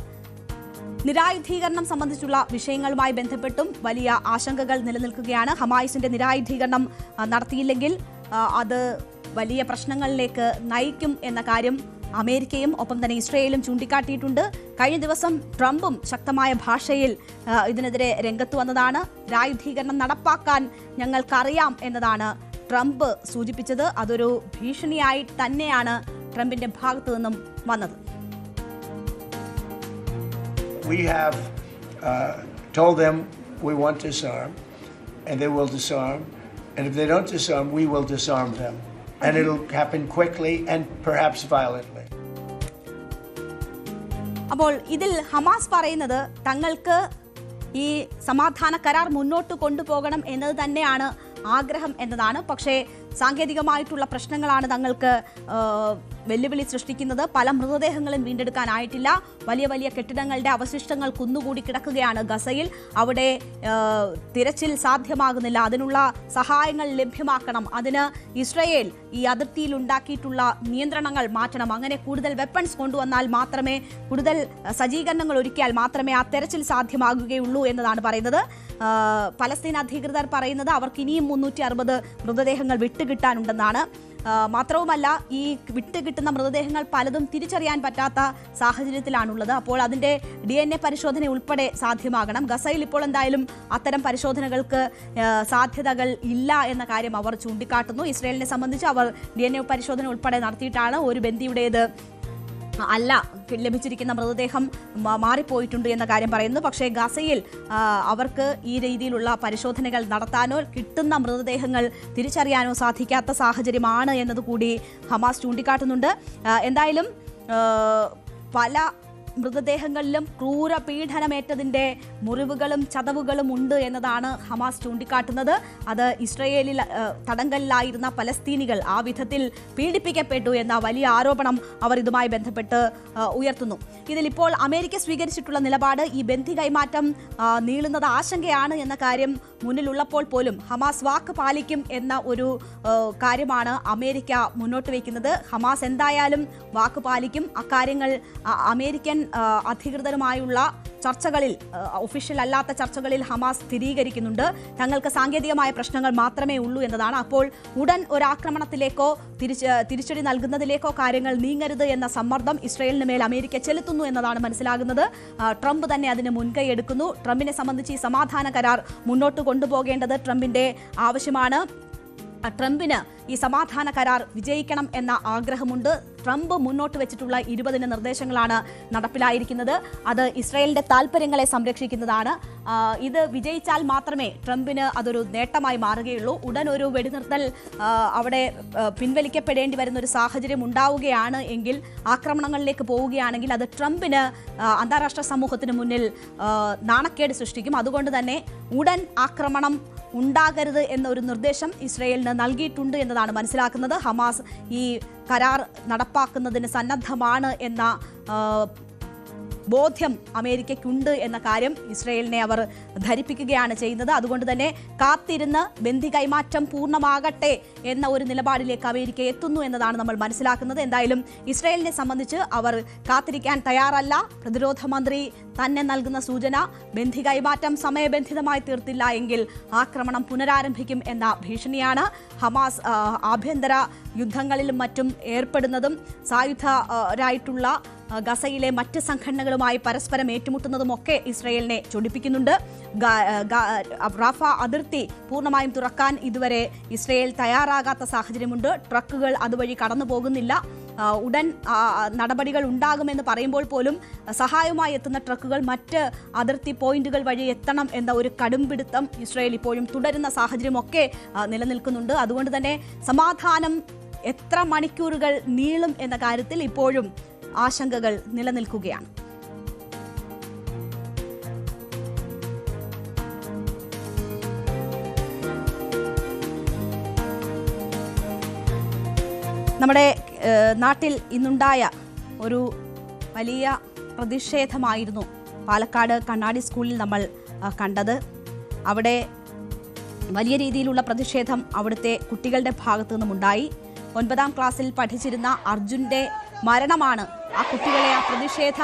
നിരായുധീകരണം സംബന്ധിച്ചുള്ള വിഷയങ്ങളുമായി ബന്ധപ്പെട്ടും വലിയ ആശങ്കകൾ നിലനിൽക്കുകയാണ്. ഹമാസിന്റെ നിരായുധീകരണം നടത്തിയില്ലെങ്കിൽ അത് വലിയ പ്രശ്നങ്ങളിലേക്ക് നയിക്കും എന്ന കാര്യം അമേരിക്കയും ഒപ്പം തന്നെ ഇസ്രയേലും ചൂണ്ടിക്കാട്ടിയിട്ടുണ്ട്. കഴിഞ്ഞ ദിവസം ട്രംപും ശക്തമായ ഭാഷയിൽ ഇതിനെതിരെ രംഗത്ത് വന്നതാണ്. നിരായുധീകരണം നടപ്പാക്കാൻ ഞങ്ങൾക്കറിയാം എന്നതാണ് ട്രംപ് സൂചിപ്പിച്ചത്. അതൊരു ഭീഷണിയായി തന്നെയാണ് ട്രംപിന്റെ ഭാഗത്തു നിന്നും വന്നത്. We have told them we want to disarm, and they will disarm. And if they don't disarm, we will disarm them. And it'll happen quickly and perhaps violently. അപ്പോൾ ഇതിൽ ഹമാസ് പറയുന്നത് തങ്ങൾക്ക് ഈ സമാധാന കരാർ മുന്നോട്ട് കൊണ്ടുപോകണം എന്നത് തന്നെയാണ് ആഗ്രഹം എന്നതാണ്. പക്ഷേ സാങ്കേതികമായിട്ടുള്ള പ്രശ്നങ്ങളാണ് തങ്ങൾക്ക് വെല്ലുവിളി സൃഷ്ടിക്കുന്നത്. പല മൃതദേഹങ്ങളും വീണ്ടെടുക്കാനായിട്ടില്ല. വലിയ വലിയ കെട്ടിടങ്ങളുടെ അവശിഷ്ടങ്ങൾ കുന്നുകൂടി കിടക്കുകയാണ് ഗസയിൽ. അവിടെ തിരച്ചിൽ സാധ്യമാകുന്നില്ല. അതിനുള്ള സഹായങ്ങൾ ലഭ്യമാക്കണം. അതിന് ഇസ്രയേൽ ഈ അതിർത്തിയിൽ ഉണ്ടാക്കിയിട്ടുള്ള നിയന്ത്രണങ്ങൾ മാറ്റണം. അങ്ങനെ കൂടുതൽ വെപ്പൺസ് കൊണ്ടുവന്നാൽ മാത്രമേ, കൂടുതൽ സജ്ജീകരണങ്ങൾ ഒരുക്കിയാൽ മാത്രമേ ആ തെരച്ചിൽ സാധ്യമാകുകയുള്ളൂ എന്നതാണ് പറയുന്നത്. പലസ്തീൻ അധികൃതർ പറയുന്നത് അവർക്ക് ഇനിയും 360 മൃതദേഹങ്ങൾ വിട്ടുകിട്ടാനുണ്ടെന്നാണ്. മാത്രവുമല്ല, ഈ വിട്ടുകിട്ടുന്ന മൃതദേഹങ്ങൾ പലതും തിരിച്ചറിയാൻ പറ്റാത്ത സാഹചര്യത്തിലാണുള്ളത്. അപ്പോൾ അതിൻ്റെ DNA പരിശോധന ഉൾപ്പെടെ സാധ്യമാകണം. ഗസയിൽ ഇപ്പോൾ എന്തായാലും അത്തരം പരിശോധനകൾക്ക് സാധ്യതകൾ ഇല്ല എന്ന കാര്യം അവർ ചൂണ്ടിക്കാട്ടുന്നു. ഇസ്രയേലിനെ സംബന്ധിച്ച് അവർ DNA പരിശോധന ഉൾപ്പെടെ നടത്തിയിട്ടാണ് ഒരു ബന്ദിയുടേത് അല്ല ലഭിച്ചിരിക്കുന്ന മൃതദേഹം മാറിപ്പോയിട്ടുണ്ട് എന്ന കാര്യം പറയുന്നു. പക്ഷേ ഗസയിൽ അവർക്ക് ഈ രീതിയിലുള്ള പരിശോധനകൾ നടത്താനോ കിട്ടുന്ന മൃതദേഹങ്ങൾ തിരിച്ചറിയാനോ സാധിക്കാത്ത സാഹചര്യമാണ് എന്നതുകൂടി ഹമാസ് ചൂണ്ടിക്കാട്ടുന്നുണ്ട്. എന്തായാലും പല മൃതദേഹങ്ങളിലും ക്രൂര പീഡനമേറ്റതിൻ്റെ മുറിവുകളും ചതവുകളും ഉണ്ട് എന്നതാണ് ഹമാസ് ചൂണ്ടിക്കാട്ടുന്നത്. അത് ഇസ്രയേലിൽ തടങ്കലിലായിരുന്ന പലസ്തീനികൾ ആ വിധത്തിൽ പീഡിപ്പിക്കപ്പെട്ടു എന്ന വലിയ ആരോപണം അവർ ഇതുമായി ബന്ധപ്പെട്ട് ഉയർത്തുന്നു. ഇതിലിപ്പോൾ അമേരിക്ക സ്വീകരിച്ചിട്ടുള്ള നിലപാട് ഈ ബന്ദി കൈമാറ്റം നീളുന്നത് ആശങ്കയാണ് എന്ന കാര്യം മുന്നിലുള്ളപ്പോൾ പോലും ഹമാസ് വാക്ക് പാലിക്കും എന്ന ഒരു കാര്യമാണ് അമേരിക്ക മുന്നോട്ട് വയ്ക്കുന്നത്. ഹമാസ് എന്തായാലും വാക്ക് പാലിക്കും. അക്കാര്യങ്ങൾ അമേരിക്കൻ അധികൃതരുമായുള്ള ചർച്ചകളിൽ, ഒഫീഷ്യൽ അല്ലാത്ത ചർച്ചകളിൽ ഹമാസ് സ്ഥിരീകരിക്കുന്നുണ്ട്. തങ്ങൾക്ക് സാങ്കേതികമായ പ്രശ്നങ്ങൾ മാത്രമേ ഉള്ളൂ എന്നതാണ്. അപ്പോൾ ഉടൻ ഒരാക്രമണത്തിലേക്കോ തിരിച്ചടി നൽകുന്നതിലേക്കോ കാര്യങ്ങൾ നീങ്ങരുത് എന്ന സമ്മർദ്ദം ഇസ്രയേലിന് മേൽ അമേരിക്ക ചെലുത്തുന്നു എന്നതാണ് മനസ്സിലാകുന്നത്. ട്രംപ് തന്നെ അതിന് മുൻകൈ എടുക്കുന്നു. ട്രംപിനെ സംബന്ധിച്ച് ഈ സമാധാന കരാർ മുന്നോട്ട് കൊണ്ടുപോകേണ്ടത് ട്രംപിന്റെ ആവശ്യമാണ്. ട്രംപിന് ഈ സമാധാന കരാർ വിജയിക്കണം എന്ന ആഗ്രഹമുണ്ട്. ട്രംപ് മുന്നോട്ട് വെച്ചിട്ടുള്ള 20 നിർദ്ദേശങ്ങളാണ് നടപ്പിലായിരിക്കുന്നത്. അത് ഇസ്രയേലിന്റെ താൽപ്പര്യങ്ങളെ സംരക്ഷിക്കുന്നതാണ്. ഇത് വിജയിച്ചാൽ മാത്രമേ ട്രംപിന് അതൊരു നേട്ടമായി മാറുകയുള്ളൂ. ഉടൻ ഒരു വെടിനിർത്തൽ അവിടെ പിൻവലിക്കപ്പെടേണ്ടി വരുന്ന ഒരു സാഹചര്യം ഉണ്ടാവുകയാണ് എങ്കിൽ, ആക്രമണങ്ങളിലേക്ക് പോവുകയാണെങ്കിൽ അത് ട്രംപിന് അന്താരാഷ്ട്ര സമൂഹത്തിന് മുന്നിൽ നാണക്കേട് സൃഷ്ടിക്കും. അതുകൊണ്ട് തന്നെ ഉടൻ ആക്രമണം ഉണ്ടാകരുത് എന്നൊരു നിർദ്ദേശം ഇസ്രയേലിന് നൽകിയിട്ടുണ്ട് എന്നതാണ് മനസ്സിലാക്കുന്നത്. ഹമാസ് ഈ കരാർ നടപ്പാക്കുന്നതിന് സന്നദ്ധമാണ് എന്ന ബോധ്യം അമേരിക്കയ്ക്കുണ്ട് എന്ന കാര്യം ഇസ്രയേലിനെ അവർ ധരിപ്പിക്കുകയാണ് ചെയ്യുന്നത്. അതുകൊണ്ട് തന്നെ കാത്തിരുന്ന് ബന്ദി കൈമാറ്റം പൂർണ്ണമാകട്ടെ എന്ന ഒരു നിലപാടിലേക്ക് അമേരിക്ക എത്തുന്നു എന്നതാണ് നമ്മൾ മനസ്സിലാക്കുന്നത്. എന്തായാലും ഇസ്രയേലിനെ സംബന്ധിച്ച് അവർ കാത്തിരിക്കാൻ തയ്യാറല്ല. പ്രതിരോധ മന്ത്രി തന്നെ നൽകുന്ന സൂചന, ബന്ദി കൈമാറ്റം സമയബന്ധിതമായി തീർത്തില്ല എങ്കിൽ ആക്രമണം പുനരാരംഭിക്കും എന്ന ഭീഷണിയാണ്. ഹമാസ് ആഭ്യന്തര യുദ്ധങ്ങളിലും മറ്റും ഏർപ്പെടുന്നതും സായുധരായിട്ടുള്ള ഗസയിലെ മറ്റ് സംഘടനകളുമായി പരസ്പരം ഏറ്റുമുട്ടുന്നതുമൊക്കെ ഇസ്രയേലിനെ ചൊടിപ്പിക്കുന്നുണ്ട്. റാഫ അതിർത്തി പൂർണ്ണമായും തുറക്കാൻ ഇതുവരെ ഇസ്രയേൽ തയ്യാറാകാത്ത സാഹചര്യമുണ്ട്. ട്രക്കുകൾ അതുവഴി കടന്നു പോകുന്നില്ല. ഉടൻ നടപടികൾ ഉണ്ടാകുമെന്ന് പറയുമ്പോൾ പോലും സഹായവുമായി എത്തുന്ന ട്രക്കുകൾ മറ്റ് അതിർത്തി പോയിന്റുകൾ വഴി എത്തണം എന്ന ഒരു കടുംപിടുത്തം ഇസ്രയേൽ ഇപ്പോഴും തുടരുന്ന സാഹചര്യമൊക്കെ നിലനിൽക്കുന്നുണ്ട്. അതുകൊണ്ട് തന്നെ സമാധാനം എത്ര മണിക്കൂറുകൾ നീളും എന്ന കാര്യത്തിൽ ഇപ്പോഴും ആശങ്കകൾ നിലനിൽക്കുകയാണ്. നമ്മുടെ നാട്ടിൽ ഇന്നുണ്ടായ ഒരു വലിയ പ്രതിഷേധമായിരുന്നു പാലക്കാട് കണ്ണാടി സ്കൂളിൽ നമ്മൾ കണ്ടത്. അവിടെ വലിയ രീതിയിലുള്ള പ്രതിഷേധം അവിടുത്തെ കുട്ടികളുടെ ഭാഗത്തു നിന്നുമുണ്ടായി. 9ാം ക്ലാസ്സിൽ പഠിച്ചിരുന്ന അർജുൻ്റെ മരണമാണ് ആ കുട്ടികളെ ആ പ്രതിഷേധ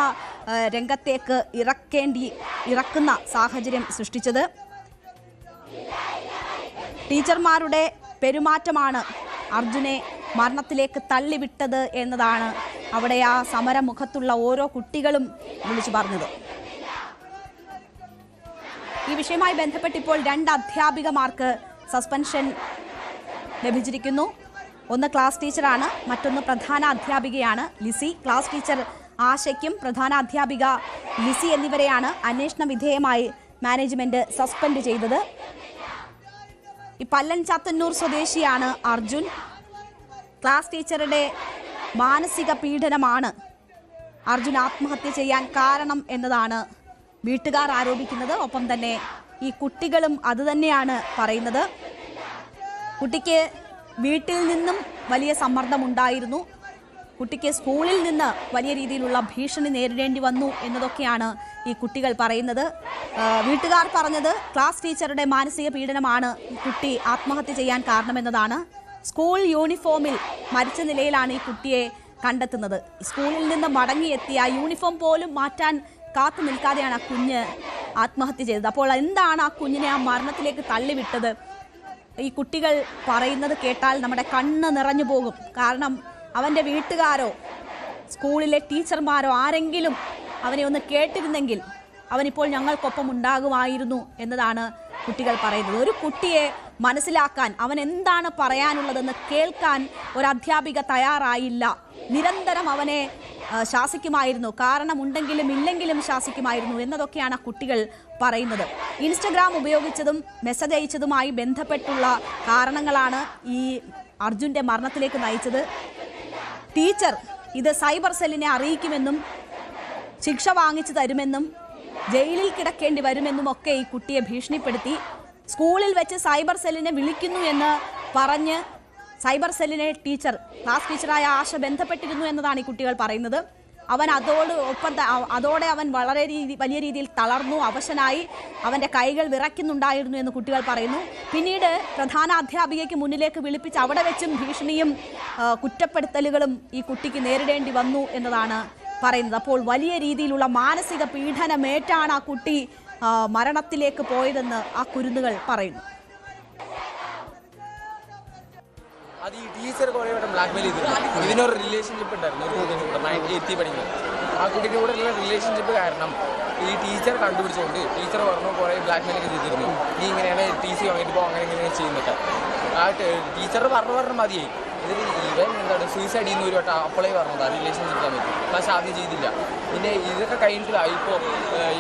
രംഗത്തേക്ക് ഇറക്കുന്ന സാഹചര്യം സൃഷ്ടിച്ചത്. ടീച്ചർമാരുടെ പെരുമാറ്റമാണ് അർജുനെ മരണത്തിലേക്ക് തള്ളിവിട്ടത് എന്നതാണ് അവിടെ ആ സമരമുഖത്തുള്ള ഓരോ കുട്ടികളും വിളിച്ചു പറഞ്ഞത്. ഈ വിഷയവുമായി ബന്ധപ്പെട്ടിപ്പോൾ 2 അധ്യാപികമാർക്ക് സസ്പെൻഷൻ ലഭിച്ചിരിക്കുന്നു. ഒന്ന് ക്ലാസ് ടീച്ചറാണ്, മറ്റൊന്ന് പ്രധാന അധ്യാപികയാണ് ലിസി. ക്ലാസ് ടീച്ചർ ആശയ്ക്കും പ്രധാന അധ്യാപിക ലിസി എന്നിവരെയാണ് അന്വേഷണ വിധേയമായി മാനേജ്മെന്റ് സസ്പെൻഡ് ചെയ്തത്. ഈ പല്ലൻ ചാത്തന്നൂർ സ്വദേശിയാണ് അർജുൻ. ക്ലാസ് ടീച്ചറുടെ മാനസിക പീഡനമാണ് അർജുൻ ആത്മഹത്യ ചെയ്യാൻ കാരണം എന്നതാണ് വീട്ടുകാർ ആരോപിക്കുന്നത്. ഒപ്പം തന്നെ ഈ കുട്ടികളും അതുതന്നെയാണ് പറയുന്നത്. കുട്ടിക്ക് വീട്ടിൽ നിന്നും വലിയ സമ്മർദ്ദമുണ്ടായിരുന്നു, കുട്ടിക്ക് സ്കൂളിൽ നിന്ന് വലിയ രീതിയിലുള്ള ഭീഷണി നേരിടേണ്ടി വന്നു എന്നതൊക്കെയാണ് ഈ കുട്ടികൾ പറയുന്നത്. വീട്ടുകാർ പറഞ്ഞത് ക്ലാസ് ടീച്ചറുടെ മാനസിക പീഡനമാണ് ഈ കുട്ടി ആത്മഹത്യ ചെയ്യാൻ കാരണമെന്നതാണ്. സ്കൂൾ യൂണിഫോമിൽ മരിച്ച നിലയിലാണ് ഈ കുട്ടിയെ കണ്ടെത്തുന്നത്. സ്കൂളിൽ നിന്ന് മടങ്ങിയെത്തിയ യൂണിഫോം പോലും മാറ്റാൻ കാത്തു നിൽക്കാതെയാണ് ആ കുഞ്ഞ് ആത്മഹത്യ ചെയ്തത്. അപ്പോൾ എന്താണ് ആ കുഞ്ഞിനെ ആ മരണത്തിലേക്ക് തള്ളിവിട്ടത്? ഈ കുട്ടികൾ പറയുന്നത് കേട്ടാൽ നമ്മുടെ കണ്ണ് നിറഞ്ഞു പോകും. കാരണം അവൻ്റെ വീട്ടുകാരോ സ്കൂളിലെ ടീച്ചർമാരോ ആരെങ്കിലും അവനെ ഒന്ന് കേട്ടിരുന്നെങ്കിൽ അവനിപ്പോൾ ഞങ്ങൾക്കൊപ്പം ഉണ്ടാകുമായിരുന്നു എന്നതാണ് കുട്ടികൾ പറയുന്നത്. ഒരു കുട്ടിയെ മനസ്സിലാക്കാൻ, അവൻ എന്താണ് പറയാനുള്ളതെന്ന് കേൾക്കാൻ ഒരു അധ്യാപിക തയ്യാറായില്ല. നിരന്തരം അവനെ ശാസിക്കുമായിരുന്നു, കാരണമുണ്ടെങ്കിലും ഇല്ലെങ്കിലും ശാസിക്കുമായിരുന്നു എന്നതൊക്കെയാണ് കുട്ടികൾ പറയുന്നത്. ഇൻസ്റ്റഗ്രാം ഉപയോഗിച്ചതും മെസ്സേജ് അയച്ചതുമായി ബന്ധപ്പെട്ടുള്ള കാരണങ്ങളാണ് ഈ അർജുൻ്റെ മരണത്തിലേക്ക് നയിച്ചത്. ടീച്ചർ ഇത് സൈബർ സെല്ലിനെ അറിയിക്കുമെന്നും ശിക്ഷ വാങ്ങിച്ചു തരുമെന്നും ജയിലിൽ കിടക്കേണ്ടി വരുമെന്നും ഒക്കെ ഈ കുട്ടിയെ ഭീഷണിപ്പെടുത്തി. സ്കൂളിൽ വെച്ച് സൈബർ സെല്ലിനെ വിളിക്കുന്നു എന്ന് പറഞ്ഞ് സൈബർ സെല്ലിനെ ക്ലാസ് ടീച്ചറായ ആശ ബന്ധപ്പെട്ടിരുന്നു എന്നതാണ് ഈ കുട്ടികൾ പറയുന്നത്. അവൻ അതോടെ അവൻ വലിയ രീതിയിൽ തളർന്നു, അവശനായി, അവൻ്റെ കൈകൾ വിറയ്ക്കുന്നുണ്ടായിരുന്നു എന്ന് കുട്ടികൾ പറയുന്നു. പിന്നീട് പ്രധാന അധ്യാപികയ്ക്ക് മുന്നിലേക്ക് വിളിപ്പിച്ച് അവിടെ വെച്ചും ഭീഷണിയും കുറ്റപ്പെടുത്തലുകളും ഈ കുട്ടിക്ക് നേരിടേണ്ടി വന്നു എന്നതാണ് പറയുന്നത്. അപ്പോൾ വലിയ രീതിയിലുള്ള മാനസിക പീഡനമേറ്റാണ് ആ കുട്ടി മരണത്തിലേക്ക് പോയതെന്ന് ആ കുരുന്നുകൾ പറയുന്നു. അത് ഈ ടീച്ചർ കുറേ വട്ടം ബ്ലാക്ക്മെയിൽ ചെയ്തിട്ടുണ്ട്. ഇതിനൊരു റിലേഷൻഷിപ്പ് ഉണ്ടായിരുന്നു ഒരു കുട്ടീൻ്റെ കൂടെ 9th പഠിക്കുന്നത്. ആ കുട്ടീൻ്റെ കൂടെ ഉള്ള റിലേഷൻഷിപ്പ് കാരണം ഈ ടീച്ചർ കണ്ടുപിടിച്ചുകൊണ്ട് ടീച്ചർ പറഞ്ഞു കുറേ ബ്ലാക്ക്മെയിലൊക്കെ ചെയ്തിരുന്നു. നീ ഇങ്ങനെയാണ് TC വാങ്ങിയിട്ട് പോകും, അങ്ങനെ ഇങ്ങനെ ചെയ്യുന്നൊക്കെ. ആ ടീച്ചർ പറഞ്ഞു മതിയായി. ഇതിൽ ഇവൻ എന്താണ് സൂയിസൈഡ് ചെയ്യുന്ന ഒരു വട്ടം അപ്ലൈ പറഞ്ഞതാണ് റിലേഷൻഷിപ്പ് സമയത്ത്. പക്ഷെ ആദ്യം ചെയ്തില്ല. പിന്നെ ഇതൊക്കെ കഴിഞ്ഞിട്ടില്ല. ഇപ്പോൾ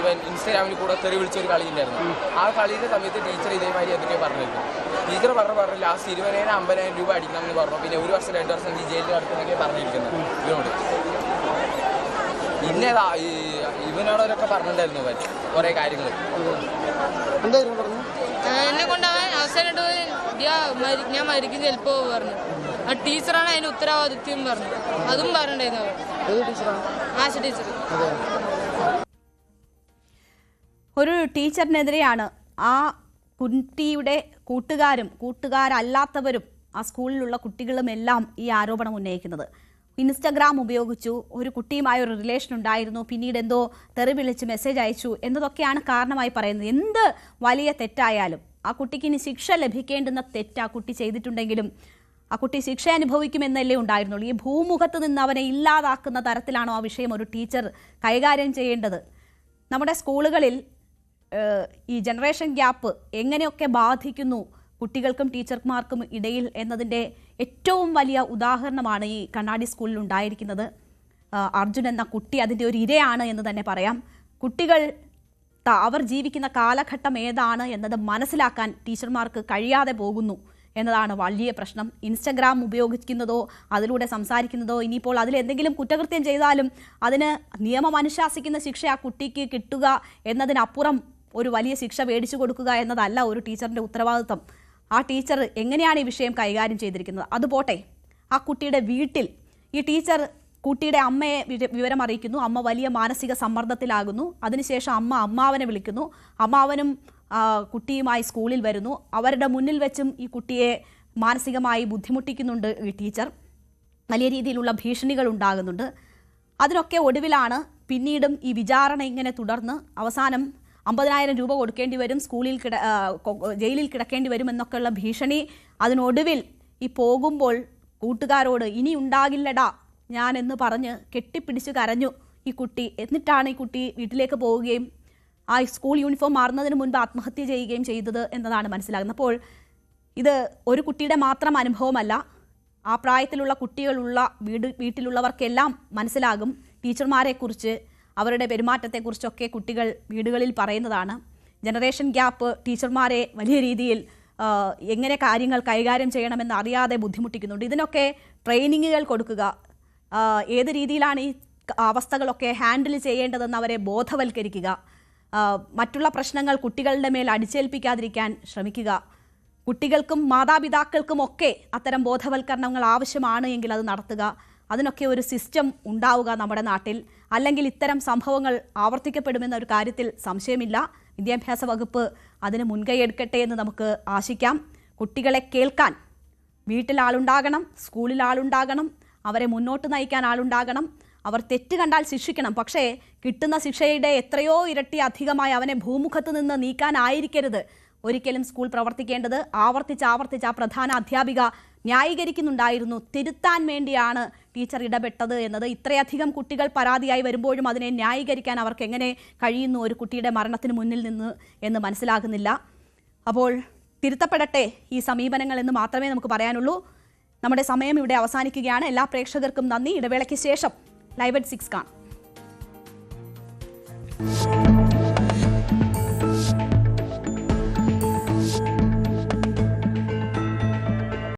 ഇവൻ ഇൻസ്റ്റാഗ്രാമിൽ കൂടെ തെറി വിളിച്ചൊരു കളി ഉണ്ടായിരുന്നു. ആ കളിയുടെ സമയത്ത് ടീച്ചർ ഇതേമാതിരി എന്തൊക്കെ പറഞ്ഞിരുന്നു. ടീച്ചർ പറഞ്ഞു ലാസ്റ്റ് 20,000-50,000 രൂപ അടിക്കണം എന്ന് പറഞ്ഞു. പിന്നെ 1 വർഷം 2 വർഷം ഈ ജയിലിൽ അടുത്തെന്നൊക്കെ പറഞ്ഞിരിക്കുന്നത് ഇവനോട്. പിന്നെ ഇവനോടൊക്കെ പറഞ്ഞിട്ടുണ്ടായിരുന്നു അവൻ കുറേ കാര്യങ്ങൾ. എന്നെ കൊണ്ട് അവൻ അവസാനമായിട്ട് ഞാൻ മരിക്കും ചിലപ്പോൾ പറഞ്ഞു. ആ ടീച്ചറാണ് അതിന് ഉത്തരവാദിത്വം പറഞ്ഞു. അതും പറഞ്ഞിട്ടുണ്ടായിരുന്നു ആശ ടീച്ചർ. ഒരു ടീച്ചറിനെതിരെയാണ് ആ കുട്ടിയുടെ കൂട്ടുകാരല്ലാത്തവരും ആ സ്കൂളിലുള്ള കുട്ടികളുമെല്ലാം ഈ ആരോപണം ഉന്നയിക്കുന്നത്. ഇൻസ്റ്റഗ്രാം ഉപയോഗിച്ചു, ഒരു കുട്ടിയുമായ ഒരു റിലേഷൻ ഉണ്ടായിരുന്നു, പിന്നീട് എന്തോ തെറി വിളിച്ച് മെസ്സേജ് അയച്ചു എന്നതൊക്കെയാണ് കാരണമായി പറയുന്നത്. എന്ത് വലിയ തെറ്റായാലും ആ കുട്ടിക്ക് ഇനി ശിക്ഷ ലഭിക്കേണ്ടുന്ന തെറ്റ് ആ കുട്ടി ചെയ്തിട്ടുണ്ടെങ്കിലും ആ കുട്ടി ശിക്ഷ അനുഭവിക്കുമെന്നല്ലേ ഉണ്ടായിരുന്നുള്ളൂ. ഈ ഭൂമുഖത്ത് നിന്ന് അവനെ ഇല്ലാതാക്കുന്ന തരത്തിലാണോ ആ വിഷയം ഒരു ടീച്ചർ കൈകാര്യം ചെയ്യേണ്ടത്? നമ്മുടെ സ്കൂളുകളിൽ ഈ ജനറേഷൻ ഗ്യാപ്പ് എങ്ങനെയൊക്കെ ബാധിക്കുന്നു കുട്ടികൾക്കും ടീച്ചർമാർക്കും ഇടയിൽ എന്നതിൻ്റെ ഏറ്റവും വലിയ ഉദാഹരണമാണ് ഈ കണ്ണാടി സ്കൂളിൽ ഉണ്ടായിരിക്കുന്നത്. അർജുൻ എന്ന കുട്ടി അതിൻ്റെ ഒരു ഇരയാണ് എന്ന് തന്നെ പറയാം. കുട്ടികൾ അവർ ജീവിക്കുന്ന കാലഘട്ടം ഏതാണ് എന്നത് മനസ്സിലാക്കാൻ ടീച്ചർമാർക്ക് കഴിയാതെ പോകുന്നു എന്നതാണ് വലിയ പ്രശ്നം. ഇൻസ്റ്റഗ്രാം ഉപയോഗിക്കുന്നതോ അതിലൂടെ സംസാരിക്കുന്നതോ ഇനിയിപ്പോൾ അതിലെന്തെങ്കിലും കുറ്റകൃത്യം ചെയ്താലും അതിന് നിയമം അനുശാസിക്കുന്ന ശിക്ഷ ആ കുട്ടിക്ക് കിട്ടുക എന്നതിനപ്പുറം ഒരു വലിയ ശിക്ഷ മേടിച്ചു കൊടുക്കുക എന്നതല്ല ഒരു ടീച്ചറിൻ്റെ ഉത്തരവാദിത്വം. ആ ടീച്ചർ എങ്ങനെയാണ് ഈ വിഷയം കൈകാര്യം ചെയ്തിരിക്കുന്നത്? അതുപോട്ടെ, ആ കുട്ടിയുടെ വീട്ടിൽ ഈ ടീച്ചർ കുട്ടിയുടെ അമ്മയെ വിവരം അറിയിക്കുന്നു. അമ്മ വലിയ മാനസിക സമ്മർദ്ദത്തിലാകുന്നു. അതിനുശേഷം അമ്മാവനെ വിളിക്കുന്നു. അമ്മാവനും കുട്ടിയുമായി സ്കൂളിൽ വരുന്നു. അവരുടെ മുന്നിൽ വെച്ചും ഈ കുട്ടിയെ മാനസികമായി ബുദ്ധിമുട്ടിക്കുന്നുണ്ട് ഈ ടീച്ചർ. വലിയ രീതിയിലുള്ള ഭീഷണികൾ ഉണ്ടാകുന്നുണ്ട്. അതിനൊക്കെ ഒടുവിലാണ് പിന്നീടും ഈ വിചാരണ ഇങ്ങനെ തുടർന്ന് അവസാനം 50,000 രൂപ കൊടുക്കേണ്ടി വരും, ജയിലിൽ കിടക്കേണ്ടി വരും എന്നൊക്കെയുള്ള ഭീഷണി. അതിനൊടുവിൽ ഈ പോകുമ്പോൾ കൂട്ടുകാരോട് ഇനി ഉണ്ടാകില്ലടാ ഞാൻ എന്ന് പറഞ്ഞ് കെട്ടിപ്പിടിച്ച് കരഞ്ഞു ഈ കുട്ടി. എന്നിട്ടാണ് ഈ കുട്ടി വീട്ടിലേക്ക് പോവുകയും ആ സ്കൂൾ യൂണിഫോം മാറുന്നതിന് മുൻപ് ആത്മഹത്യ ചെയ്യുകയും ചെയ്തത് എന്നതാണ് മനസ്സിലാകുന്നത്. അപ്പോൾ ഇത് ഒരു കുട്ടിയുടെ മാത്രം അനുഭവമല്ല. ആ പ്രായത്തിലുള്ള കുട്ടികളുള്ള വീട്ടിലുള്ളവർക്കെല്ലാം മനസ്സിലാകും. ടീച്ചർമാരെക്കുറിച്ച്, അവരുടെ പെരുമാറ്റത്തെക്കുറിച്ചൊക്കെ കുട്ടികൾ വീടുകളിൽ പറയുന്നതാണ്. ജനറേഷൻ ഗ്യാപ്പ് ടീച്ചർമാരെ വലിയ രീതിയിൽ എങ്ങനെ കാര്യങ്ങൾ കൈകാര്യം ചെയ്യണമെന്ന് അറിയാതെ ബുദ്ധിമുട്ടിക്കുന്നുണ്ട്. ഇതിനൊക്കെ ട്രെയിനിങ്ങുകൾ കൊടുക്കുക, ഏത് രീതിയിലാണ് ഈ അവസ്ഥകളൊക്കെ ഹാൻഡിൽ ചെയ്യേണ്ടതെന്ന് അവരെ ബോധവൽക്കരിക്കുക, മറ്റുള്ള പ്രശ്നങ്ങൾ കുട്ടികളുടെ മേൽ അടിച്ചേൽപ്പിക്കാതിരിക്കാൻ ശ്രമിക്കുക. കുട്ടികൾക്കും മാതാപിതാക്കൾക്കും ഒക്കെ അത്തരം ബോധവൽക്കരണങ്ങൾ ആവശ്യമാണ് എങ്കിൽ അത് നടത്തുക. അതിനൊക്കെ ഒരു സിസ്റ്റം ഉണ്ടാവുക നമ്മുടെ നാട്ടിൽ. അല്ലെങ്കിൽ ഇത്തരം സംഭവങ്ങൾ ആവർത്തിക്കപ്പെടുമെന്ന ഒരു കാര്യത്തിൽ സംശയമില്ല. വിദ്യാഭ്യാസ വകുപ്പ് അതിന് മുൻകൈ എടുക്കട്ടെ എന്ന് നമുക്ക് ആശിക്കാം. കുട്ടികളെ കേൾക്കാൻ വീട്ടിൽ ആളുണ്ടാകണം, സ്കൂളിൽ ആളുണ്ടാകണം, അവരെ മുന്നോട്ട് നയിക്കാൻ ആളുണ്ടാകണം. അവർ തെറ്റ് കണ്ടാൽ ശിക്ഷിക്കണം. പക്ഷേ കിട്ടുന്ന ശിക്ഷയുടെ എത്രയോ ഇരട്ടി അധികമായി അവനെ ഭൂമുഖത്ത് നിന്ന് നീക്കാനായിരിക്കരുത് ഒരിക്കലും സ്കൂൾ പ്രവർത്തിക്കേണ്ടത്. ആവർത്തിച്ച് ആ പ്രധാന അധ്യാപിക ന്യായീകരിക്കുന്നുണ്ടായിരുന്നു, തിരുത്താൻ വേണ്ടിയാണ് ടീച്ചർ ഇടപെട്ടത് എന്നത്. ഇത്രയധികം കുട്ടികൾ പരാതിയായി വരുമ്പോഴും അതിനെ ന്യായീകരിക്കാൻ അവർക്ക് എങ്ങനെ കഴിയുന്നു ഒരു കുട്ടിയുടെ മരണത്തിന് മുന്നിൽ നിന്ന് എന്ന് മനസ്സിലാകുന്നില്ല. അപ്പോൾ തിരുത്തപ്പെടട്ടെ ഈ സമീപനങ്ങൾ എന്ന് മാത്രമേ നമുക്ക് പറയാനുള്ളൂ. നമ്മുടെ സമയം ഇവിടെ അവസാനിക്കുകയാണ്. എല്ലാ പ്രേക്ഷകർക്കും നന്ദി. ഇടവേളയ്ക്ക് ശേഷം ലൈവ് at 6 കാണാം.